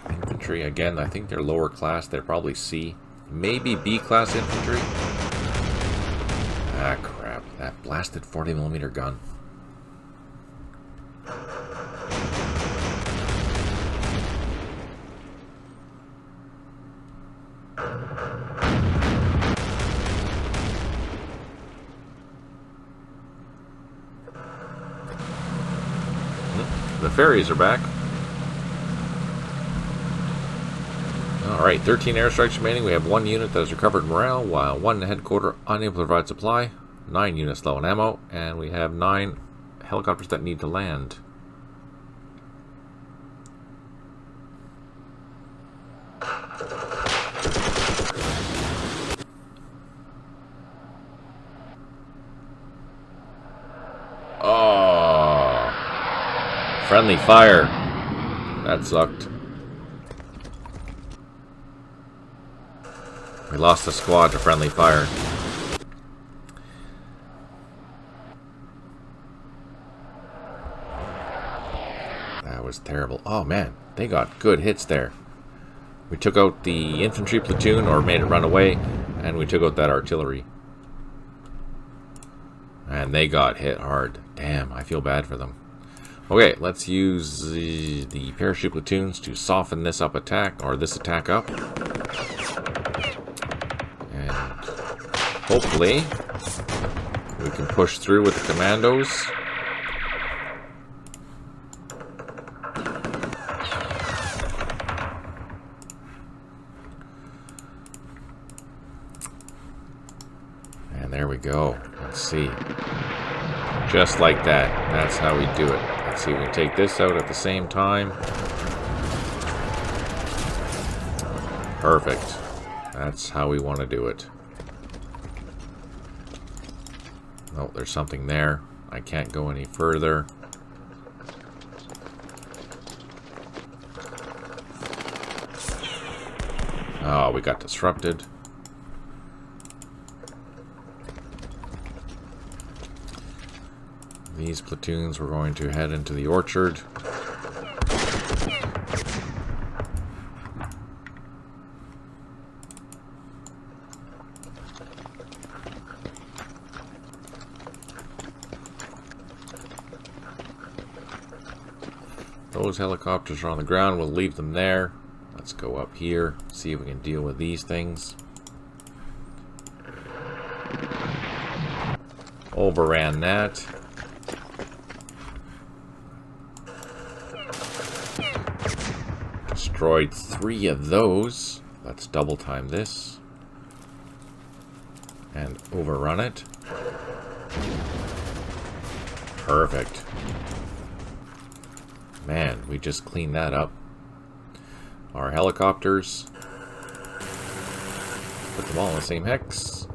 S1: Infantry, again, I think they're lower class. They're probably C. Maybe B class infantry. Ah, crap. That blasted 40mm gun. The ferries are back. Alright, 13 airstrikes remaining. We have 1 unit that has recovered morale, while 1 headquarter unable to provide supply. 9 units low on ammo, and we have 9 helicopters that need to land. Friendly fire. That sucked. We lost the squad to friendly fire. That was terrible. Oh man, they got good hits there. We took out the infantry platoon, or made it run away, and we took out that artillery. And they got hit hard. Damn, I feel bad for them. Okay, let's use the parachute platoons to soften this up attack, or this attack up. And hopefully we can push through with the commandos. And there we go. Let's see. Just like that. That's how we do it. Let's see if we can take this out at the same time. Perfect. That's how we want to do it. Oh, there's something there. I can't go any further. Oh, we got disrupted. These platoons were going to head into the orchard. Those helicopters are on the ground. We'll leave them there. Let's go up here, see if we can deal with these things. Overran that. Destroyed 3 of those. Let's double time this. And overrun it. Perfect. Man, we just cleaned that up. Our helicopters. Put them all in the same hex.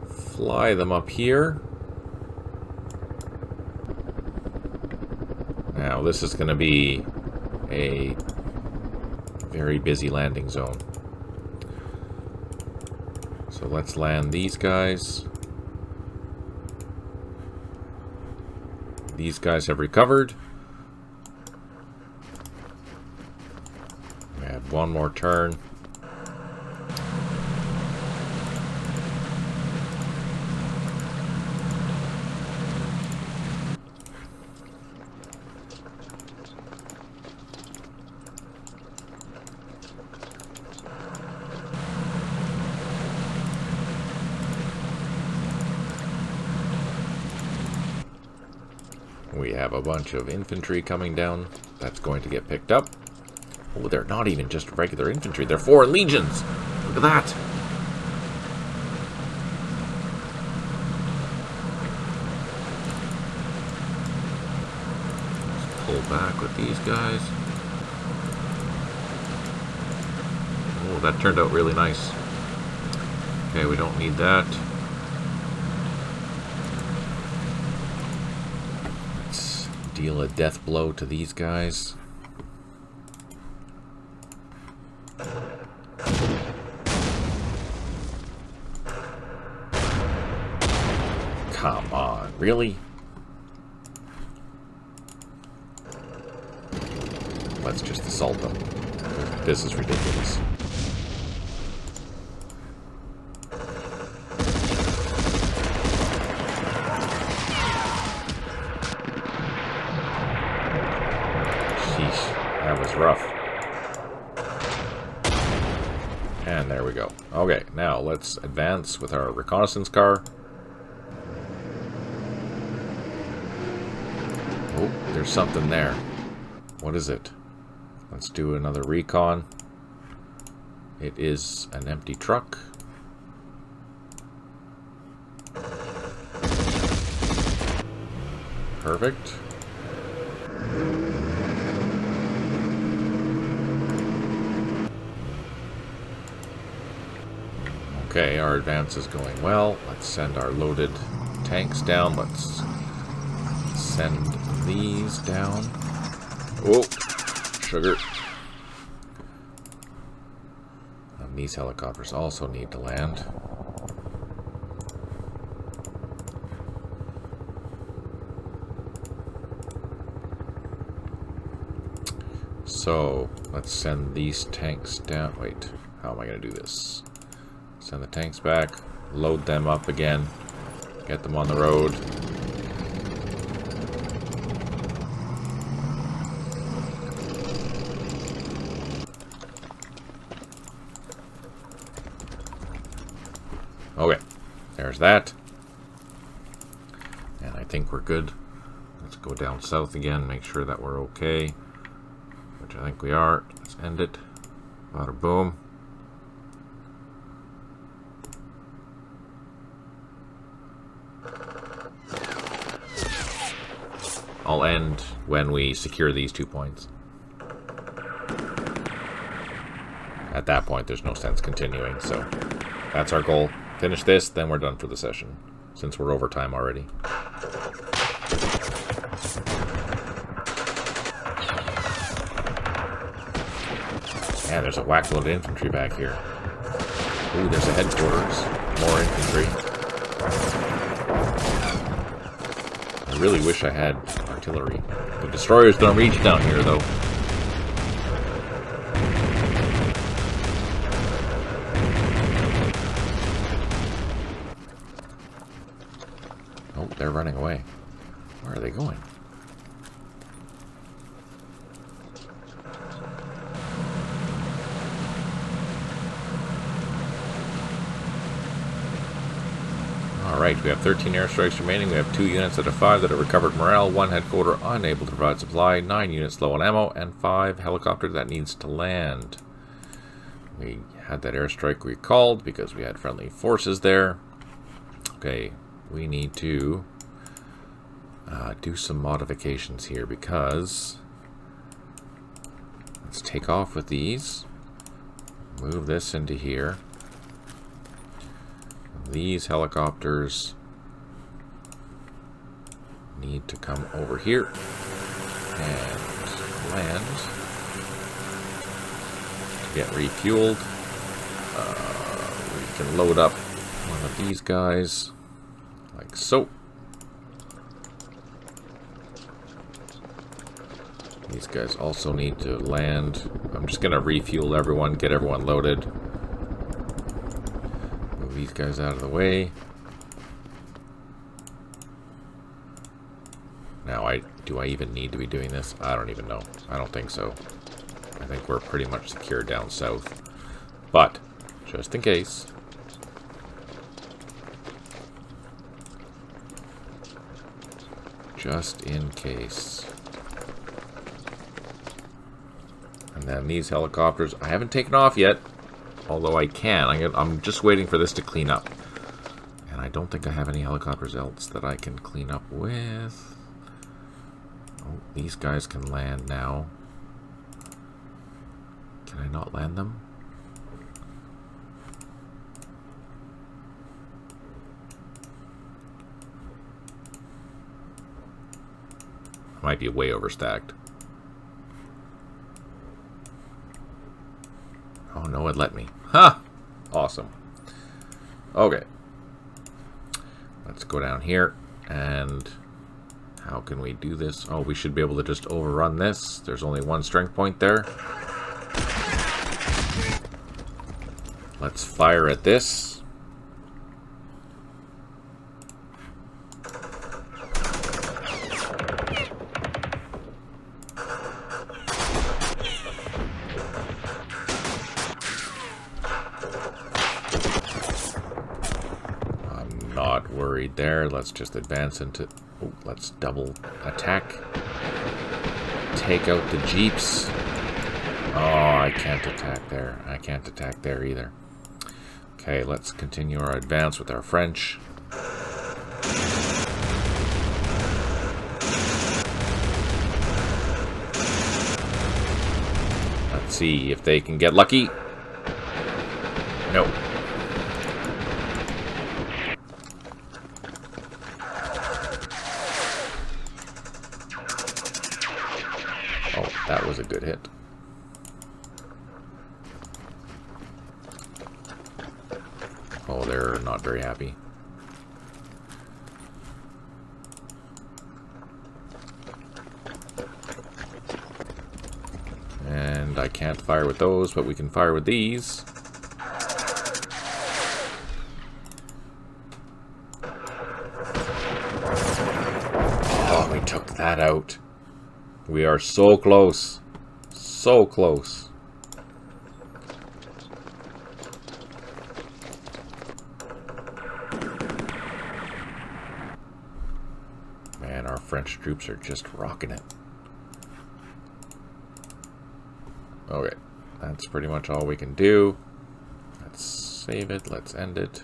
S1: Fly them up here. Now this is going to be a very busy landing zone. So let's land these guys. These guys have recovered. We have one more turn. We have a bunch of infantry coming down. That's going to get picked up. Oh, they're not even just regular infantry. They're foreign legions. Look at that. Let's pull back with these guys. Oh, that turned out really nice. Okay, we don't need that. Let's deal a death blow to these guys. Come on, really? Let's just assault them. This is ridiculous. Sheesh, that was rough. And there we go. Okay, now let's advance with our reconnaissance car. Oh, there's something there. What is it? Let's do another recon. It is an empty truck. Perfect. Okay, our advance is going well. Let's send our loaded tanks down. Let's send these down. Oh, sugar. And these helicopters also need to land. So, let's send these tanks down. Wait, how am I going to do this? Send the tanks back, load them up again, get them on the road. Okay, there's that. And I think we're good. Let's go down south again, make sure that we're okay. Which I think we are. Let's end it. Bada boom. I'll end when we secure these 2 points. At that point, there's no sense continuing, so that's our goal. Finish this, then we're done for the session, since we're over time already. Man, there's a whack load of infantry back here. Ooh, there's a headquarters. More infantry. I really wish I had artillery. The destroyers don't reach down here, though. Oh, they're running away. Where are they going? Alright, we have 13 airstrikes remaining. We have 2 units out of 5 that have recovered morale, 1 headquarter unable to provide supply, 9 units low on ammo, and 5 helicopter that needs to land. We had that airstrike recalled because we had friendly forces there. Okay, we need to do some modifications here because let's take off with these. Move this into here. These helicopters need to come over here and land to get refueled. We can load up one of these guys like so. These guys also need to land. I'm just going to refuel everyone, get everyone loaded. Move these guys out of the way. Now, do I even need to be doing this? I don't even know. I don't think so. I think we're pretty much secure down south. But, just in case. Just in case. And then these helicopters, I haven't taken off yet. Although I can. I'm just waiting for this to clean up. And I don't think I have any helicopters else that I can clean up with. Oh, these guys can land now. Can I not land them? Might be way overstacked. Oh no, it let me. Ha! Awesome. Okay. Let's go down here. And how can we do this? Oh, we should be able to just overrun this. There's only one strength point there. Let's fire at this. Not worried there. Let's just advance into... Oh, let's double attack. Take out the jeeps. Oh, I can't attack there. I can't attack there either. Okay, let's continue our advance with our French. Let's see if they can get lucky. No. That was a good hit. Oh, they're not very happy. And I can't fire with those, but we can fire with these. Oh, we took that out. We are so close. So close. Man, our French troops are just rocking it. Okay, that's pretty much all we can do. Let's save it. Let's end it.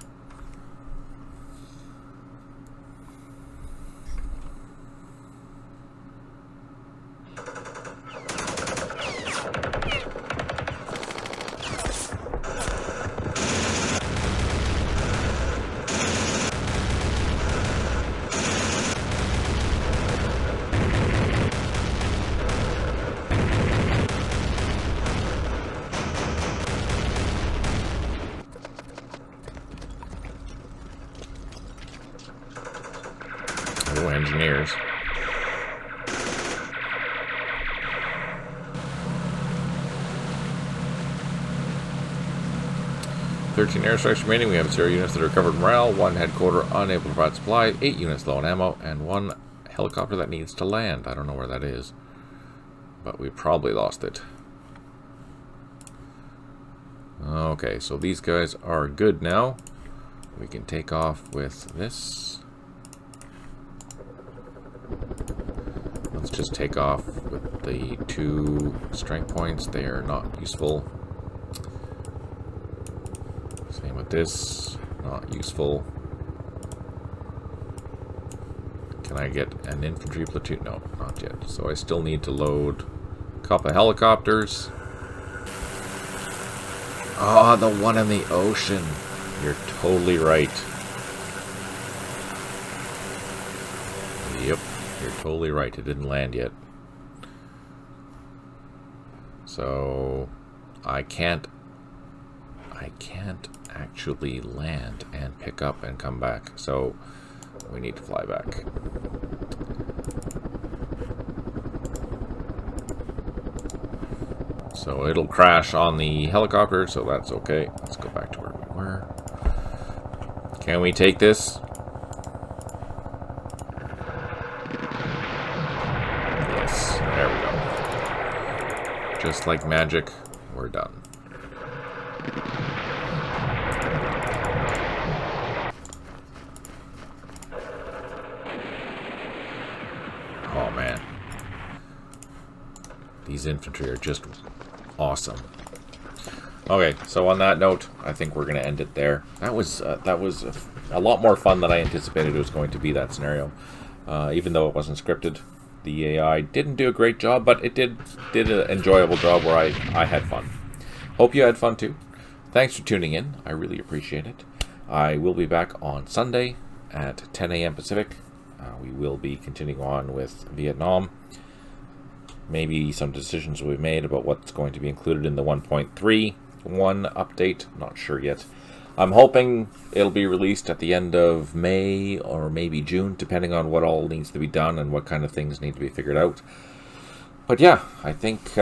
S1: Oh, engineers. "13 airstrikes remaining. We have 0 units that are recovered morale, 1 headquarter unable to provide supplies, 8 units low on ammo, and 1 helicopter that needs to land." I don't know where that is, but we probably lost it. Okay, so these guys are good now. We can take off with this. Let's just take off with the 2 strength points. They are not useful. Same with this. Not useful. Can I get an infantry platoon? No, not yet. So I still need to load a couple of helicopters. Oh, the one in the ocean. You're totally right. Yep, you're totally right. It didn't land yet. So I can't actually land and pick up and come back. So we need to fly back. So it'll crash on the helicopter, so that's okay. Let's go back to where we were. Can we take this? Yes, there we go. Just like magic, we're done. These infantry are just awesome. Okay, so on that note, I think we're going to end it there. That was a lot more fun than I anticipated it was going to be, that scenario. Even though it wasn't scripted, the AI didn't do a great job, but it did an enjoyable job where I had fun. Hope you had fun too. Thanks for tuning in. I really appreciate it. I will be back on Sunday at 10 a.m. Pacific. We will be continuing on with Vietnam. Maybe some decisions will be made about what's going to be included in the 1.31 update. Not sure yet. I'm hoping it'll be released at the end of May or maybe June, depending on what all needs to be done and what kind of things need to be figured out. But yeah, I think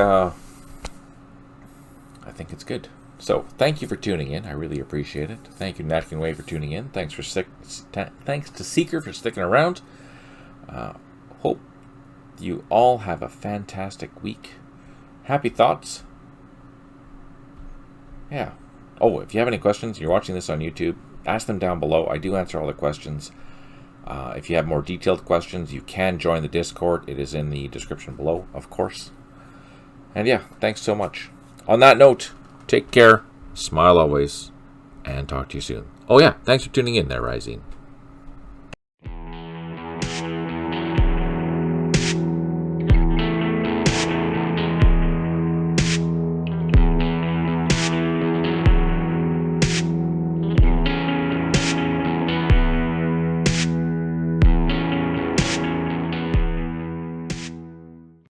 S1: it's good. So thank you for tuning in. I really appreciate it. Thank you, Natkin Way, for tuning in. Thanks to Seeker for sticking around. Hope you all have a fantastic week. Happy thoughts. Yeah. Oh, if you have any questions, you're watching this on YouTube, ask them down below. I do answer all the questions. If you have more detailed questions, you can join the Discord. It is in the description below, of course. And yeah, thanks so much. On that note, take care, smile always, and talk to you soon. Oh yeah, thanks for tuning in there, Rising.